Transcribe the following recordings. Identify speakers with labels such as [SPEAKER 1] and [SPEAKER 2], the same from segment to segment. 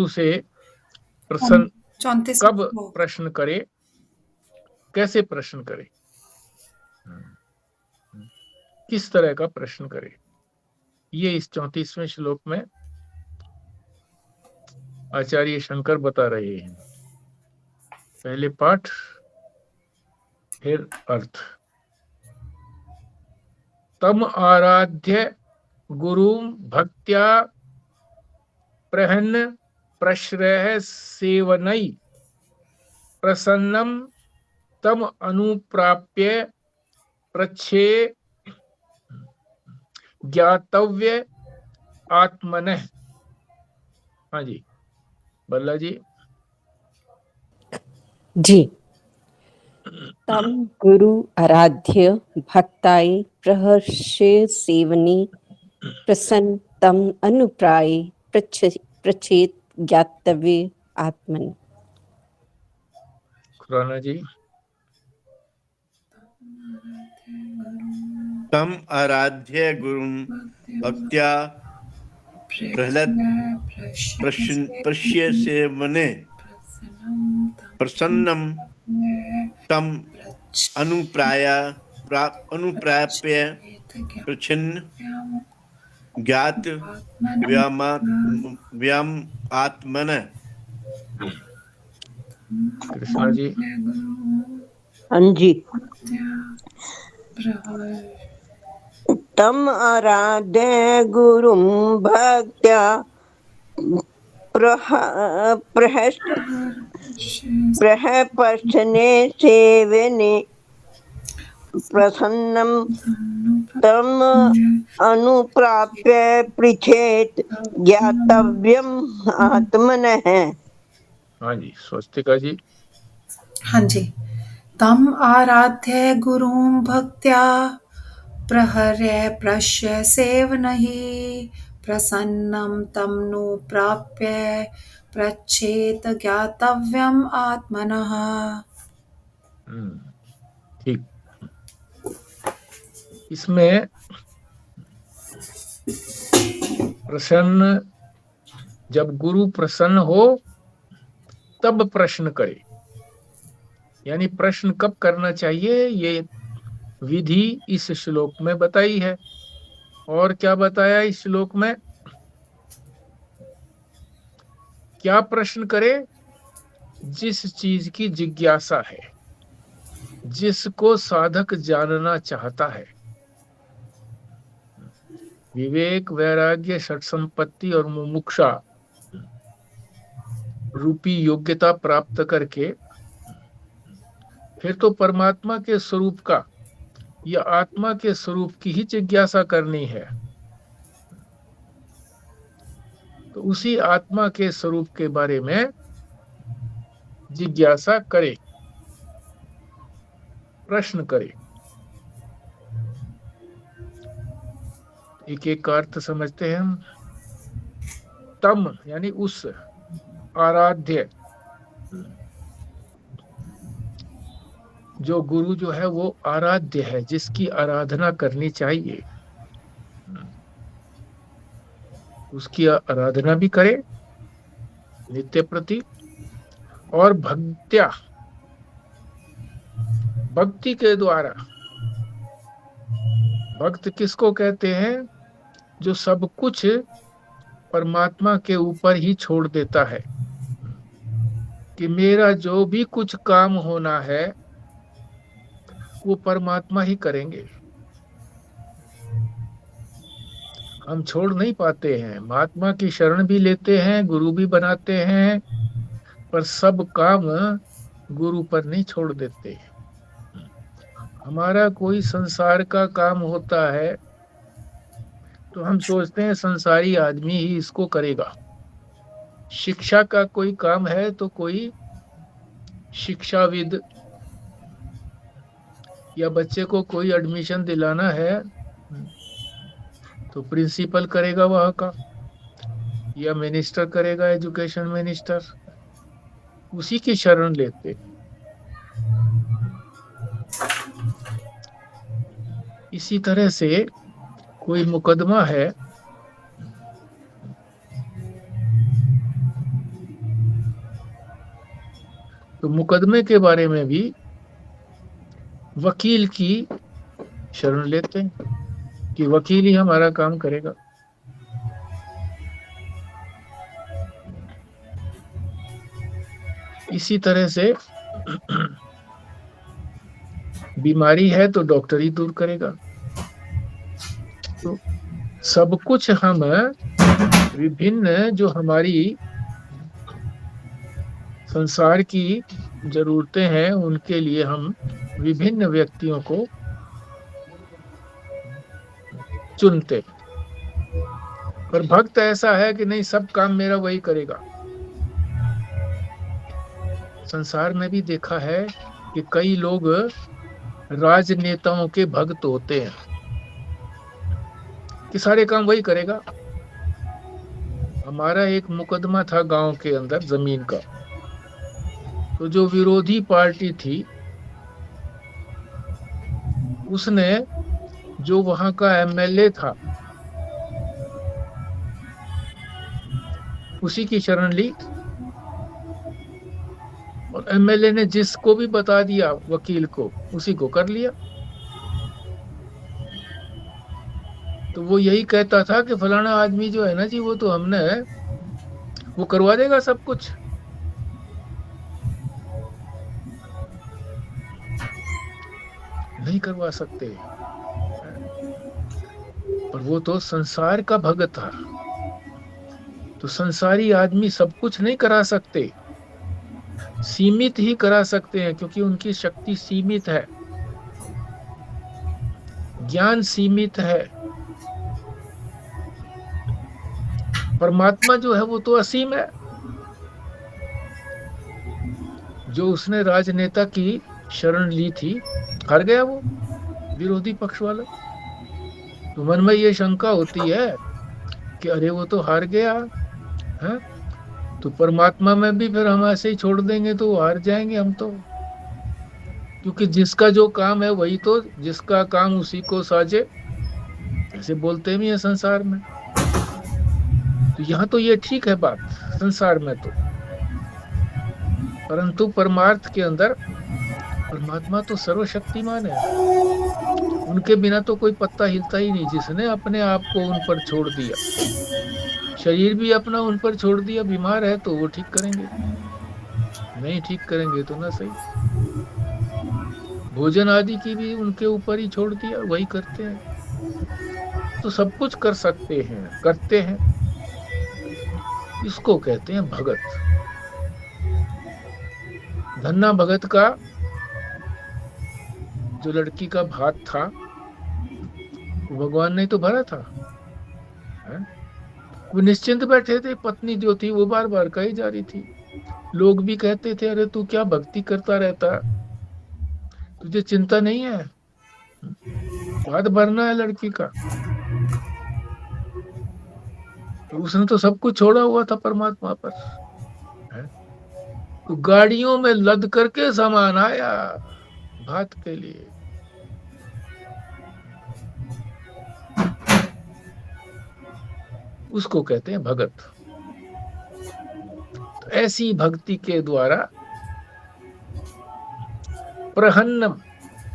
[SPEAKER 1] वस्तु से प्रश्न
[SPEAKER 2] 34
[SPEAKER 1] कब प्रश्न करे, कैसे प्रश्न करे, किस तरह का प्रश्न करे, ये इस 34वें श्लोक में आचार्य शंकर बता रहे हैं। पहले पाठ फिर अर्थ। तम आराध्य गुरुम भक्त्या प्रहन्न प्रश्रय सेवनई प्रसन्नम तम अनुप्राप्य प्रच्छे ज्ञातव्य आत्मनः। हाँ जी बल्ला जी।
[SPEAKER 3] जी। तम गुरु आराध्य भक्ताय प्रहर्षे सेवने प्रसन्न तम अनुप्राय प्रच्छेद ज्ञातव्य आत्मन।
[SPEAKER 1] खुराना जी।
[SPEAKER 4] तम आराध्य गुरुम भक्त्या प्रश्य सेवने प्रसन्नम तम अनुप्राप्य प्रच्छिन्न ज्ञात व्याम आत्मन।
[SPEAKER 1] कृष्णा जी।
[SPEAKER 5] हाँ जी। तम आराध्य गुरुम भक्त्या प्रहर्षने सेवने प्रसन्नम तम अनुप्राप्य पृच्छेद ज्ञातव्यम आत्मनः।
[SPEAKER 1] हाँ जी स्वस्तिका जी।
[SPEAKER 2] हाँ जी। तम आराध्य गुरुं भक्त्या प्रहर्य प्रश्य सेवनहि प्रसन्नं तम नु प्राप्य प्रच्छेद ज्ञातव्यम आत्मनः।
[SPEAKER 1] ठीक। इसमें प्रसन्न, जब गुरु प्रसन्न हो तब प्रश्न करे, यानी प्रश्न कब करना चाहिए ये विधि इस श्लोक में बताई है। और क्या बताया इस श्लोक में, क्या प्रश्न करे, जिस चीज की जिज्ञासा है, जिसको साधक जानना चाहता है, विवेक वैराग्य षट संपत्ति और मुमुक्षा रूपी योग्यता प्राप्त करके फिर तो परमात्मा के स्वरूप का या आत्मा के स्वरूप की ही जिज्ञासा करनी है। तो उसी आत्मा के स्वरूप के बारे में जिज्ञासा करे, प्रश्न करे। एक एक का अर्थ समझते हैं हम। तम यानी उस, आराध्य जो गुरु जो है वो आराध्य है, जिसकी आराधना करनी चाहिए, उसकी आराधना भी करे नित्य प्रति। और भक्त्या, भक्ति के द्वारा, भक्त किसको कहते हैं, जो सब कुछ परमात्मा के ऊपर ही छोड़ देता है कि मेरा जो भी कुछ काम होना है वो परमात्मा ही करेंगे। हम छोड़ नहीं पाते हैं, महात्मा की शरण भी लेते हैं, गुरु भी बनाते हैं, पर सब काम गुरु पर नहीं छोड़ देते। हमारा कोई संसार का काम होता है तो हम सोचते हैं संसारी आदमी ही इसको करेगा। शिक्षा का कोई काम है तो कोई शिक्षाविद, या बच्चे को कोई एडमिशन दिलाना है तो प्रिंसिपल करेगा वहां का, या मिनिस्टर करेगा, एजुकेशन मिनिस्टर, उसी की शरण लेते। इसी तरह से कोई मुकदमा है तो मुकदमे के बारे में भी वकील की शरण लेते हैं कि वकील ही हमारा काम करेगा। इसी तरह से बीमारी है तो डॉक्टर ही दूर करेगा। तो सब कुछ हम विभिन्न जो हमारी संसार की जरूरतें हैं उनके लिए हम विभिन्न व्यक्तियों को चुनते, पर भक्त ऐसा है कि नहीं, सब काम मेरा वही करेगा। संसार में भी देखा है कि कई लोग राजनेताओं के भक्त होते हैं कि सारे काम वही करेगा। हमारा एक मुकदमा था गांव के अंदर जमीन का, तो जो विरोधी पार्टी थी उसने जो वहां का एमएलए था उसी की शरण ली, और एमएलए ने जिसको भी बता दिया वकील को, उसी को कर लिया। तो वो यही कहता था कि फलाना आदमी जो है ना जी, वो तो हमने वो करवा देगा सब कुछ। नहीं करवा सकते, पर वो तो संसार का भगत था। तो संसारी आदमी सब कुछ नहीं करा सकते, सीमित ही करा सकते हैं, क्योंकि उनकी शक्ति सीमित है, ज्ञान सीमित है। परमात्मा जो है वो तो असीम है। जो उसने राजनेता की शरण ली थी, हार गया वो विरोधी पक्ष वाला। तो मन में ये शंका होती है कि अरे वो तो हार गया है, तो परमात्मा में भी फिर हम ऐसे ही छोड़ देंगे तो हार जाएंगे हम तो, क्योंकि जिसका जो काम है वही तो, जिसका काम उसी को साजे, ऐसे बोलते भी है संसार में। तो यहाँ तो ये ठीक है बात संसार में तो, परंतु परमार्थ के अंदर परमात्मा तो सर्वशक्तिमान है, उनके बिना तो कोई पत्ता हिलता ही नहीं। जिसने अपने आप को उन पर छोड़ दिया, शरीर भी अपना उन पर छोड़ दिया, बीमार है तो वो ठीक करेंगे, नहीं ठीक करेंगे तो ना सही। भोजन आदि की भी उनके ऊपर ही छोड़ दिया, वही करते हैं। तो सब कुछ कर सकते हैं, करते हैं। इसको कहते हैं भगत। धन्ना भगत का जो लड़की का भात था वो भगवान ने तो भरा था, है? वो निश्चिंत बैठे थे। पत्नी जो थी वो बार बार कही जा रही थी, लोग भी कहते थे अरे तू क्या भक्ति करता रहता, तुझे चिंता नहीं है, भात भरना है लड़की का। तो उसने तो सब कुछ छोड़ा हुआ था परमात्मा पर, है? तो गाड़ियों में लद करके सामान आया भात के लिए। उसको कहते हैं भगत। तो ऐसी भक्ति के द्वारा प्रहन्नम,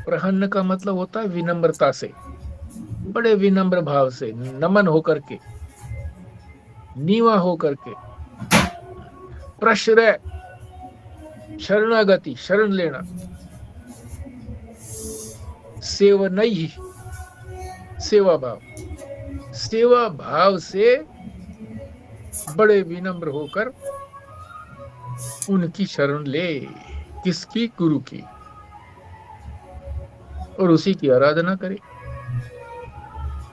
[SPEAKER 1] प्रहन्न का मतलब होता है विनम्रता से, बड़े विनम्र भाव से, नमन होकर के, नीवा होकर के, प्रश्रय शरणागति, शरण लेना, सेवनई सेवा भाव, सेवा भाव से बड़े विनम्र होकर उनकी शरण ले, किसकी? गुरु की, और उसी की आराधना करे,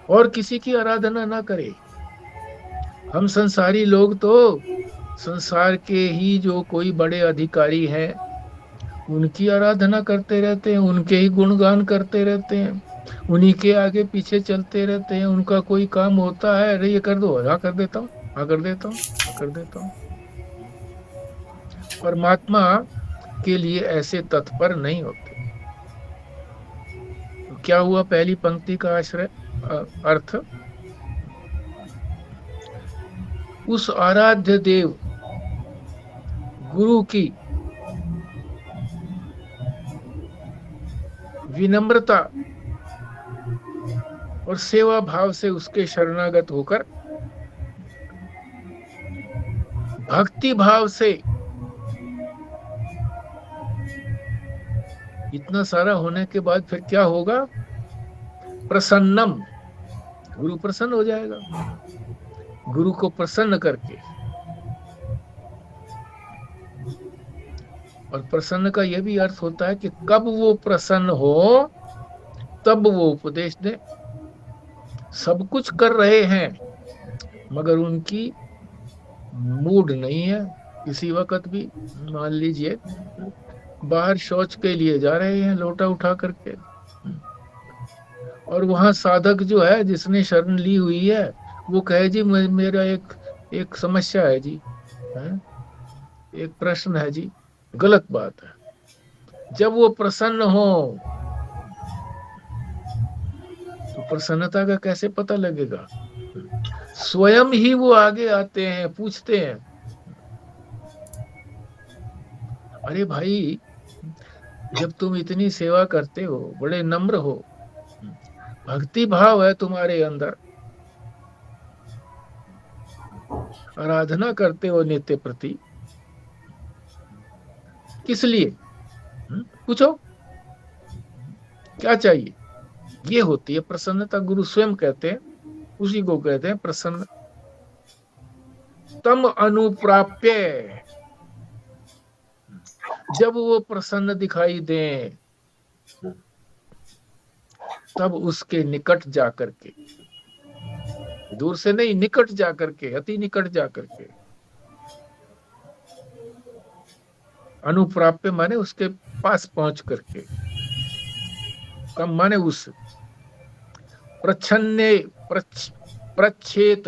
[SPEAKER 1] और किसी की आराधना ना करे। हम संसारी लोग तो संसार के ही जो कोई बड़े अधिकारी हैं उनकी आराधना करते रहते हैं, उनके ही गुणगान करते रहते हैं, उन्हीं के आगे पीछे चलते रहते हैं। उनका कोई काम होता है, अरे ये कर दो, हाँ कर देता हूँ, हाँ कर देता हूँ, हाँ कर देता हूँ। परमात्मा के लिए ऐसे तत्पर नहीं होते। तो क्या हुआ पहली पंक्ति का आश्रय अर्थ? उस आराध्य देव गुरु की विनम्रता और सेवा भाव से उसके शरणागत होकर भक्ति भाव से, इतना सारा होने के बाद फिर क्या होगा? प्रसन्नम, गुरु प्रसन्न हो जाएगा। गुरु को प्रसन्न करके, और प्रसन्न का यह भी अर्थ होता है कि कब वो प्रसन्न हो तब वो उपदेश दे। सब कुछ कर रहे हैं मगर उनकी मूड नहीं है। किसी वक्त भी मान लीजिए बाहर शौच के लिए जा रहे हैं लोटा उठा करके, और वहां साधक जो है जिसने शरण ली हुई है वो कहे जी मेरा एक समस्या है जी, एक प्रश्न है जी, गलत बात है। जब वो प्रसन्न हो तो प्रसन्नता का कैसे पता लगेगा? स्वयं ही वो आगे आते हैं, पूछते हैं, अरे भाई जब तुम इतनी सेवा करते हो, बड़े नम्र हो, भक्ति भाव है तुम्हारे अंदर, आराधना करते हो नित्य प्रति, किस लिए? पूछो क्या चाहिए? ये होती है प्रसन्नता। गुरु स्वयं कहते हैं, उसी को कहते हैं प्रसन्न। तम अनुप्राप्य, जब वो प्रसन्न दिखाई दे तब उसके निकट जाकर के, दूर से नहीं, निकट जाकर के, अति निकट जाकर के। अनुप्राप्य माने उसके पास पहुंच करके, तम माने उस, प्रच्छन्ने, प्रच्छेद,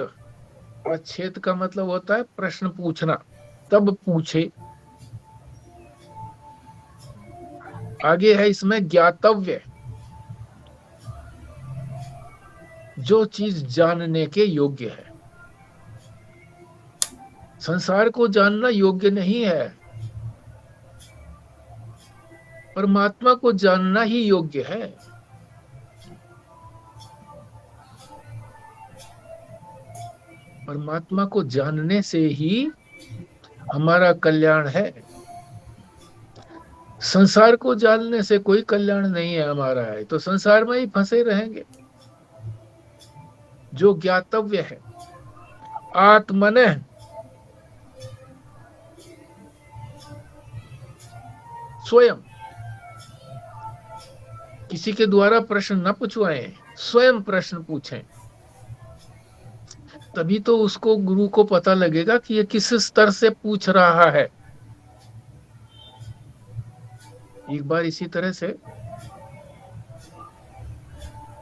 [SPEAKER 1] प्रच्छेद का मतलब होता है प्रश्न पूछना, तब पूछे। आगे है इसमें ज्ञातव्य, जो चीज जानने के योग्य है। संसार को जानना योग्य नहीं है, परमात्मा को जानना ही योग्य है। परमात्मा को जानने से ही हमारा कल्याण है। संसार को जानने से कोई कल्याण नहीं है हमारा, है तो संसार में ही फंसे रहेंगे। जो ज्ञातव्य है, आत्मनः, स्वयं, किसी के द्वारा प्रश्न न पूछवाएं, स्वयं प्रश्न पूछें, तभी तो उसको, गुरु को पता लगेगा कि ये किस स्तर से पूछ रहा है। एक बार इसी तरह से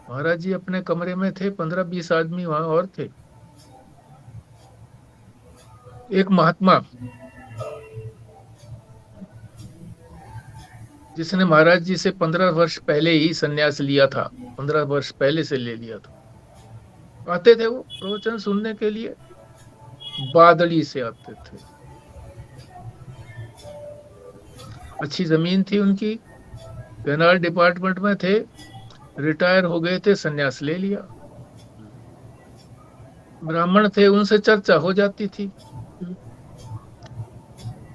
[SPEAKER 1] महाराज जी अपने कमरे में थे, 15-20 आदमी वहां और थे। एक महात्मा जिसने महाराज जी से 15 वर्ष पहले ही संन्यास लिया था, 15 वर्ष पहले से ले लिया था, आते थे वो प्रवचन सुनने के लिए, बादली से आते थे। अच्छी जमीन थी उनकी, कैनाल डिपार्टमेंट में थे, रिटायर हो गए थे, संन्यास ले लिया। ब्राह्मण थे, उनसे चर्चा हो जाती थी,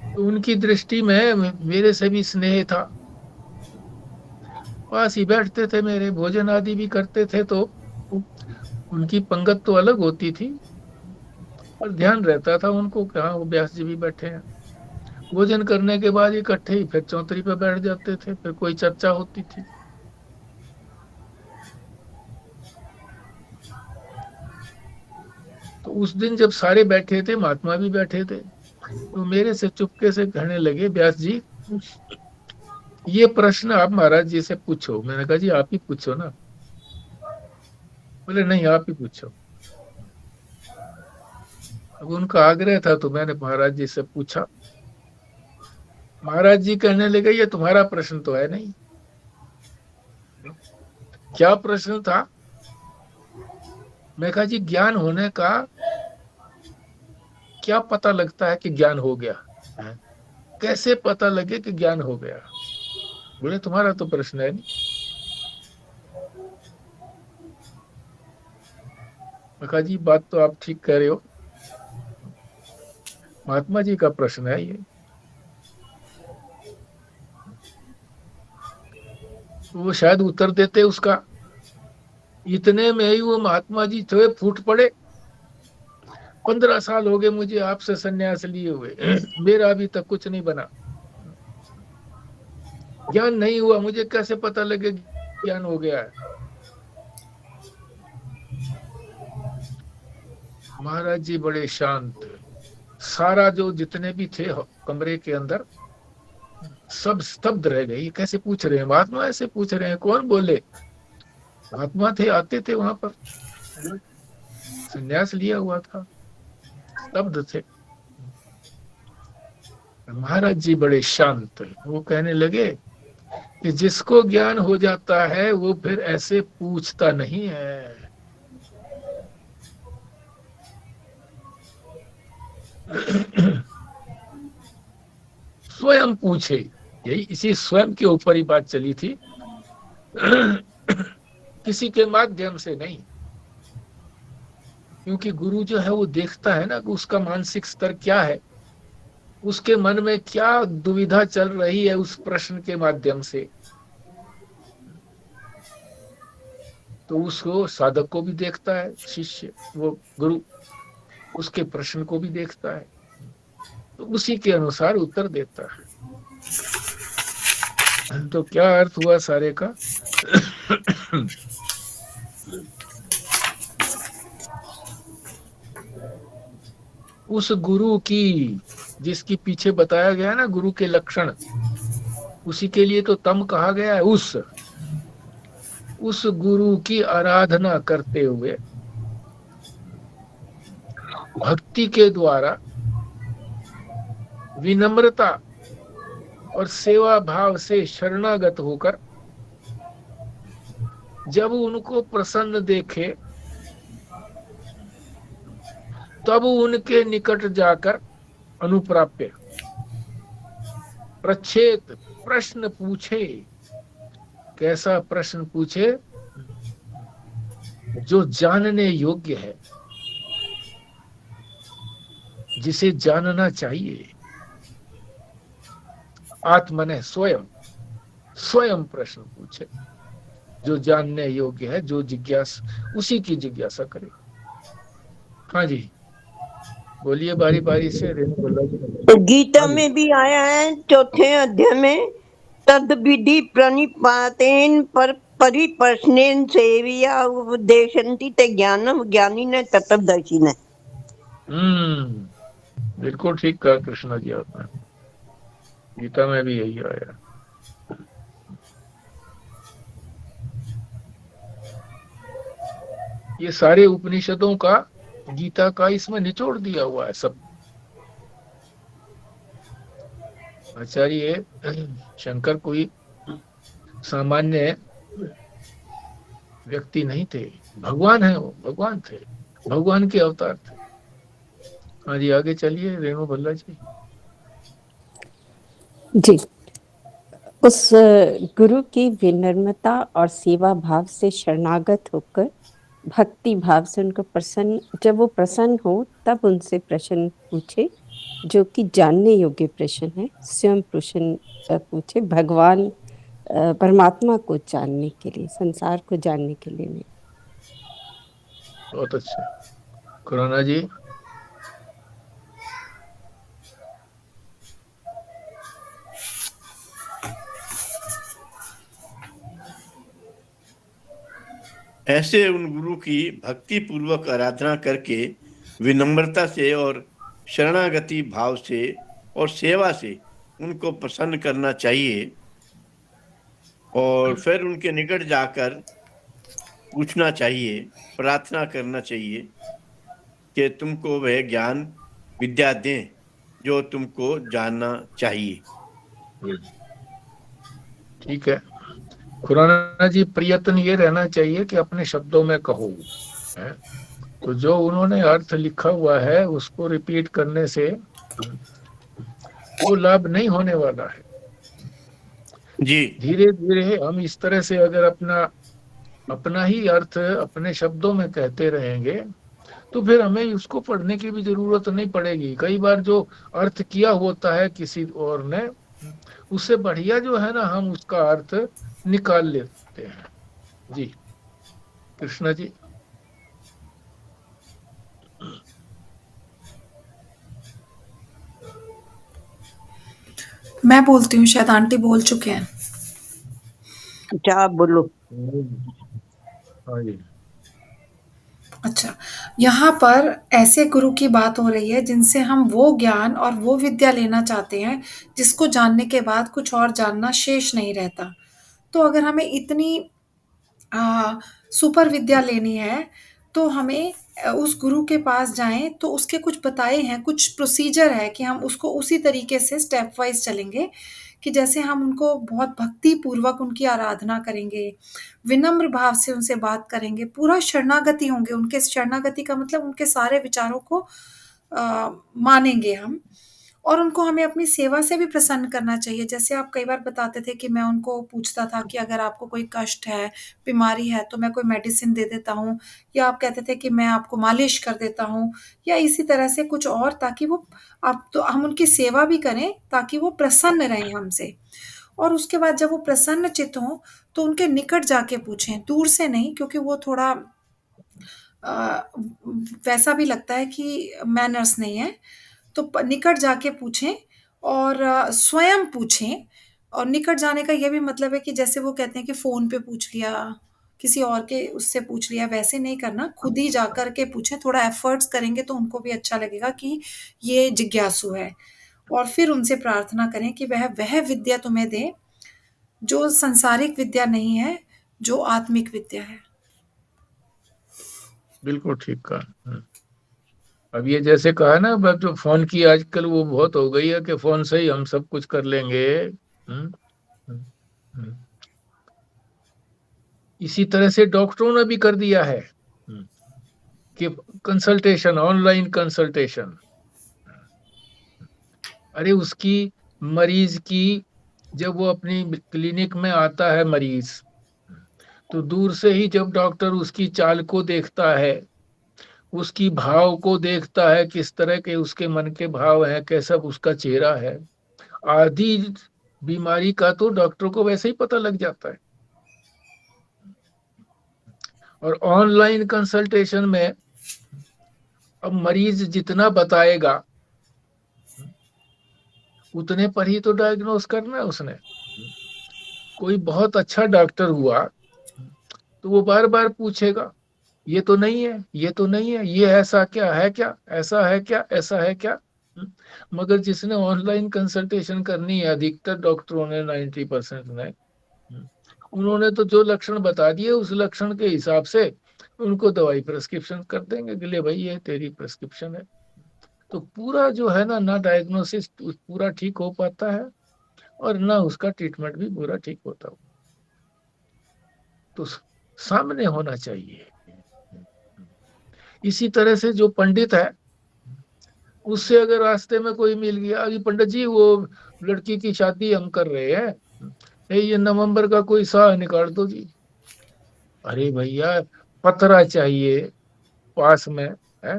[SPEAKER 1] तो उनकी दृष्टि में मेरे से भी स्नेह था। पास ही बैठते थे मेरे, भोजन आदि भी करते थे, तो उनकी पंगत तो अलग होती थी, पर ध्यान रहता था उनको कि हाँ वो व्यास जी भी बैठे हैं। भोजन करने के बाद इकट्ठे ही फिर चौतरी पे बैठ जाते थे, फिर कोई चर्चा होती थी। तो उस दिन जब सारे बैठे थे, महात्मा भी बैठे थे, तो मेरे से चुपके से कहने लगे, व्यास जी ये प्रश्न आप महाराज जी से पूछो। मैंने कहा जी आप ही पूछो ना। बोले नहीं आप ही पूछो। अब उनका आग्रह था तो मैंने महाराज जी से पूछा। महाराज जी कहने लगे ये तुम्हारा प्रश्न तो है नहीं। क्या प्रश्न था? मैं कहा जी ज्ञान होने का क्या पता लगता है कि ज्ञान हो गया, कैसे पता लगे कि ज्ञान हो गया? बोले तुम्हारा तो प्रश्न है नहीं। कहा जी बात तो आप ठीक कह रहे हो, महात्मा जी का प्रश्न है ये। वो शायद उत्तर देते उसका, इतने में ही वो महात्मा जी थे फूट पड़े, 15 साल हो गए मुझे आपसे संन्यास लिए हुए, मेरा अभी तक कुछ नहीं बना, ज्ञान नहीं हुआ, मुझे कैसे पता लगे ज्ञान हो गया है। महाराज जी बड़े शांत, सारा जो जितने भी थे कमरे के अंदर सब स्तब्ध रह गए, ये कैसे पूछ रहे हैं, महात्मा ऐसे पूछ रहे हैं, कौन बोले, महात्मा थे, आते थे वहां पर, संन्यास लिया हुआ था, स्तब्ध थे। महाराज जी बड़े शांत, वो कहने लगे कि जिसको ज्ञान हो जाता है वो फिर ऐसे पूछता नहीं है। स्वयं पूछे, यही इसी स्वयं के ऊपर ही बात चली थी, किसी के माध्यम से नहीं, क्योंकि गुरु जो है वो देखता है ना कि उसका मानसिक स्तर क्या है, उसके मन में क्या दुविधा चल रही है उस प्रश्न के माध्यम से, तो उसको साधक को भी देखता है शिष्य, वो गुरु उसके प्रश्न को भी देखता है, तो उसी के अनुसार उत्तर देता है। तो क्या अर्थ हुआ सारे का? उस गुरु की, जिसकी पीछे बताया गया ना गुरु के लक्षण, उसी के लिए तो तम कहा गया है। उस गुरु की आराधना करते हुए भक्ति के द्वारा विनम्रता और सेवा भाव से शरणागत होकर जब उनको प्रसन्न देखे तब उनके निकट जाकर अनुप्राप्य प्रच्छेद प्रश्न पूछे। कैसा प्रश्न पूछे? जो जानने योग्य है, जिसे जानना चाहिए। आत्मने स्वयं प्रश्न पूछे, जो जानने योग्य है, जो जिज्ञासा, उसी की जिज्ञासा करे। हाँ जी बोलिए बारी बारी से।
[SPEAKER 5] तो गीता में भी आया है 4थे अध्याय में, तद विधि प्रणिपातेन पर परिप्रश्नेन सेविया उपदेशन्ति ते ज्ञानम ज्ञानिने तत्वदर्शिने।
[SPEAKER 1] बिल्कुल ठीक कहा कृष्णा जी आपने, गीता में भी यही आया। ये सारे उपनिषदों का, गीता का इसमें निचोड़ दिया हुआ है सब। आचार्य शंकर कोई सामान्य व्यक्ति नहीं थे, भगवान है वो, भगवान थे, भगवान के अवतार थे। हाँ जी आगे चलिए रेणु भल्ला जी।
[SPEAKER 3] जी, उस गुरु की विनम्रता और सेवा भाव से शरणागत होकर भक्ति भाव से उनको प्रसन्न, जब वो प्रसन्न हो तब उनसे प्रश्न पूछे, जो कि जानने योग्य प्रश्न है। स्वयं प्रश्न पूछे, भगवान परमात्मा को जानने के लिए, संसार को जानने के लिए नहीं।
[SPEAKER 1] बहुत अच्छा। खुराना जी।
[SPEAKER 4] ऐसे उन गुरु की भक्ति पूर्वक आराधना करके विनम्रता से और शरणागति भाव से और सेवा से उनको प्रसन्न करना चाहिए, और फिर उनके निकट जाकर पूछना चाहिए, प्रार्थना करना चाहिए कि तुमको वह ज्ञान विद्या दें जो तुमको जानना चाहिए।
[SPEAKER 1] ठीक है खुराना जी, प्रयत्न ये रहना चाहिए कि अपने शब्दों में कहो है? तो जो उन्होंने अर्थ लिखा हुआ है उसको रिपीट करने से वो लाभ नहीं होने वाला है
[SPEAKER 4] जी।
[SPEAKER 1] धीरे धीरे हम इस तरह से अगर अपना ही अर्थ अपने शब्दों में कहते रहेंगे तो फिर हमें उसको पढ़ने की भी जरूरत नहीं पड़ेगी। कई बार जो अर्थ किया होता है किसी और ने, उससे बढ़िया जो है ना हम उसका अर्थ निकाल लेते हैं। जी कृष्णा जी।
[SPEAKER 2] मैं बोलती हूँ, शायद आंटी बोल चुके हैं।
[SPEAKER 5] अच्छा आप बोलो।
[SPEAKER 1] हाँ जी।
[SPEAKER 2] अच्छा, यहाँ पर ऐसे गुरु की बात हो रही है जिनसे हम वो ज्ञान और वो विद्या लेना चाहते हैं जिसको जानने के बाद कुछ और जानना शेष नहीं रहता। तो अगर हमें इतनी सुपर विद्या लेनी है तो हमें उस गुरु के पास जाएं, तो उसके कुछ बताए हैं, कुछ प्रोसीजर है कि हम उसको उसी तरीके से स्टेप वाइज चलेंगे कि जैसे हम उनको बहुत भक्ति पूर्वक उनकी आराधना करेंगे, विनम्र भाव से उनसे बात करेंगे, पूरा शरणागति होंगे उनके। शरणागति का मतलब उनके सारे विचारों को मानेंगे हम, और उनको हमें अपनी सेवा से भी प्रसन्न करना चाहिए। जैसे आप कई बार बताते थे कि मैं उनको पूछता था कि अगर आपको कोई कष्ट है, बीमारी है, तो मैं कोई मेडिसिन दे देता हूँ, या आप कहते थे कि मैं आपको मालिश कर देता हूँ, या इसी तरह से कुछ और, ताकि वो आप तो हम उनकी सेवा भी करें ताकि वो प्रसन्न रहें हमसे। और उसके बाद जब वो प्रसन्न चित्त हों तो उनके निकट जाके पूछें, दूर से नहीं, क्योंकि वो थोड़ा वैसा भी लगता है कि मैनर्स नहीं है। तो निकट जाके पूछें और स्वयं पूछें। और निकट जाने का ये भी मतलब है कि जैसे वो कहते हैं कि फोन पे पूछ लिया, किसी और के उससे पूछ लिया, वैसे नहीं करना, खुद ही जाकर के पूछें। थोड़ा एफर्ट्स करेंगे तो उनको भी अच्छा लगेगा कि ये जिज्ञासु है। और फिर उनसे प्रार्थना करें कि वह विद्या तुम्हें दे जो संसारिक विद्या नहीं है, जो आत्मिक विद्या है।
[SPEAKER 1] बिल्कुल ठीक कहा। अब ये जैसे कहा ना, अब जो फोन की आजकल वो बहुत हो गई है कि फोन से ही हम सब कुछ कर लेंगे। हम्म, हम्म, हम्म। इसी तरह से डॉक्टरों ने भी कर दिया है कि कंसल्टेशन, ऑनलाइन कंसल्टेशन। अरे उसकी मरीज की, जब वो अपनी क्लिनिक में आता है मरीज, तो दूर से ही जब डॉक्टर उसकी चाल को देखता है, उसकी भाव को देखता है, किस तरह के उसके मन के भाव हैं, कैसा उसका चेहरा है, आधी बीमारी का तो डॉक्टर को वैसे ही पता लग जाता है। और ऑनलाइन कंसल्टेशन में अब मरीज जितना बताएगा उतने पर ही तो डायग्नोस करना है उसने। कोई बहुत अच्छा डॉक्टर हुआ तो वो बार बार पूछेगा, ये तो नहीं है, ये तो नहीं है, ये ऐसा क्या है, क्या ऐसा है, क्या ऐसा है क्या। मगर जिसने ऑनलाइन कंसल्टेशन करनी है, अधिकतर डॉक्टरों ने, 90% ने, उन्होंने तो जो लक्षण बता दिए उस लक्षण के हिसाब से उनको दवाई प्रेस्क्रिप्शन कर देंगे कि ले भाई ये तेरी प्रेस्क्रिप्शन है। तो पूरा जो है ना डायग्नोसिस पूरा ठीक हो पाता है और ना उसका ट्रीटमेंट भी पूरा ठीक होता हो। तो सामने होना चाहिए। इसी तरह से जो पंडित है, उससे अगर रास्ते में कोई मिल गया, अभी पंडित जी वो लड़की की शादी हम कर रहे हैं, ये नवंबर का कोई साल निकाल दो जी। अरे भैया पतरा चाहिए पास में है,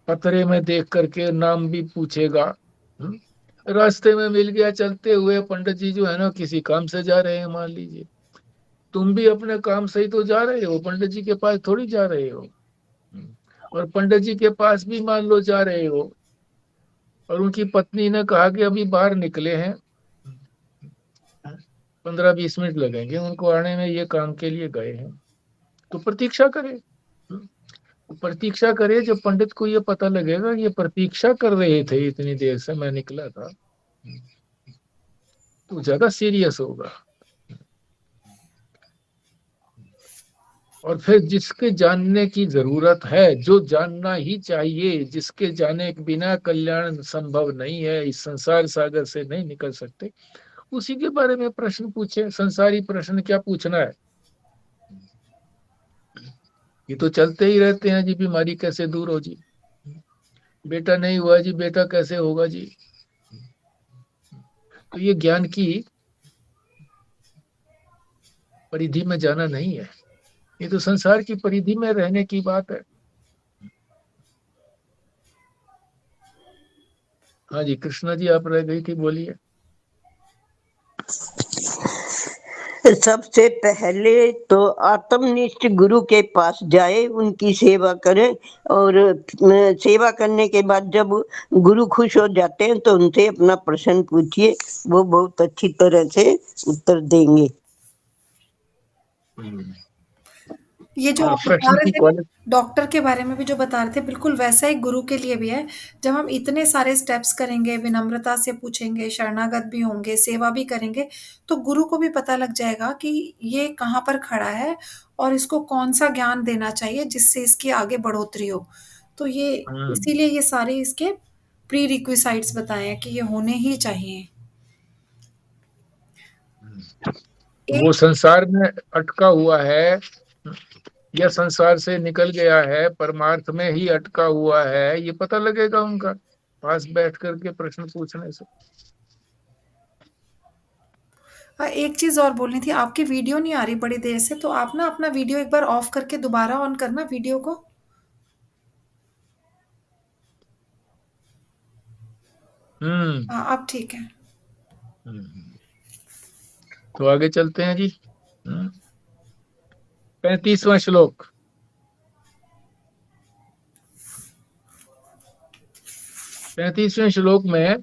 [SPEAKER 1] पतरे में देख करके नाम भी पूछेगा। हम्म? रास्ते में मिल गया चलते हुए, पंडित जी जो है ना किसी काम से जा रहे हैं मान लीजिए, तुम भी अपने काम से ही तो जा रहे हो, पंडित जी के पास थोड़ी जा रहे हो। और पंडित जी के पास भी मान लो जा रहे हो और उनकी पत्नी ने कहा कि अभी बाहर निकले हैं, 15-20 मिनट लगेंगे उनको आने में, ये काम के लिए गए हैं, तो प्रतीक्षा करें। प्रतीक्षा करे, जब पंडित को ये पता लगेगा ये प्रतीक्षा कर रहे थे इतनी देर से, मैं निकला था, तो ज्यादा सीरियस होगा। और फिर जिसके जानने की जरूरत है, जो जानना ही चाहिए, जिसके जाने के बिना कल्याण संभव नहीं है, इस संसार सागर से नहीं निकल सकते, उसी के बारे में प्रश्न पूछे। संसारी प्रश्न क्या पूछना है, ये तो चलते ही रहते हैं जी। बीमारी कैसे दूर हो जी, बेटा नहीं हुआ जी, बेटा कैसे होगा जी। तो ये ज्ञान की परिधि में जाना नहीं है, ये तो संसार की परिधि में रहने की बात है। हाँ जी कृष्णा जी, आप रह गई थी, बोलिए।
[SPEAKER 5] सबसे पहले तो आत्मनिष्ठ गुरु के पास जाए, उनकी सेवा करें, और सेवा करने के बाद जब गुरु खुश हो जाते हैं तो उनसे अपना प्रश्न पूछिए, वो बहुत अच्छी तरह से उत्तर देंगे।
[SPEAKER 2] ये जो
[SPEAKER 1] और
[SPEAKER 2] आप बता
[SPEAKER 1] प्रश्न
[SPEAKER 2] रहे
[SPEAKER 1] की
[SPEAKER 2] थे ना,
[SPEAKER 1] क्वालिटी,
[SPEAKER 2] डॉक्टर के बारे में भी जो बता रहे थे, बिल्कुल वैसा ही गुरु के लिए भी है। जब हम इतने सारे स्टेप्स करेंगे, विनम्रता से पूछेंगे, शरणागत भी होंगे, सेवा भी करेंगे, तो गुरु को भी पता लग जाएगा कि ये कहाँ पर खड़ा है और इसको कौन-सा ज्ञान देना चाहिए जिससे इसकी आगे बढ़ोतरी हो। तो ये इसीलिए ये सारे इसके प्री रिक्विसाइट्स बताए हैं कि ये होने ही चाहिए। एक
[SPEAKER 1] वो संसार में अटका हुआ है या संसार से निकल गया है, परमार्थ में ही अटका हुआ है, ये पता लगेगा उनका पास बैठ करके प्रश्न पूछने से।
[SPEAKER 2] एक चीज़ और बोलनी थी, आपकी वीडियो नहीं आ रही बड़ी देर से, तो आप ना अपना वीडियो एक बार ऑफ करके दोबारा ऑन करना वीडियो को। हाँ, अब ठीक है।
[SPEAKER 1] तो आगे चलते हैं जी। 35वां श्लोक। 35वें श्लोक में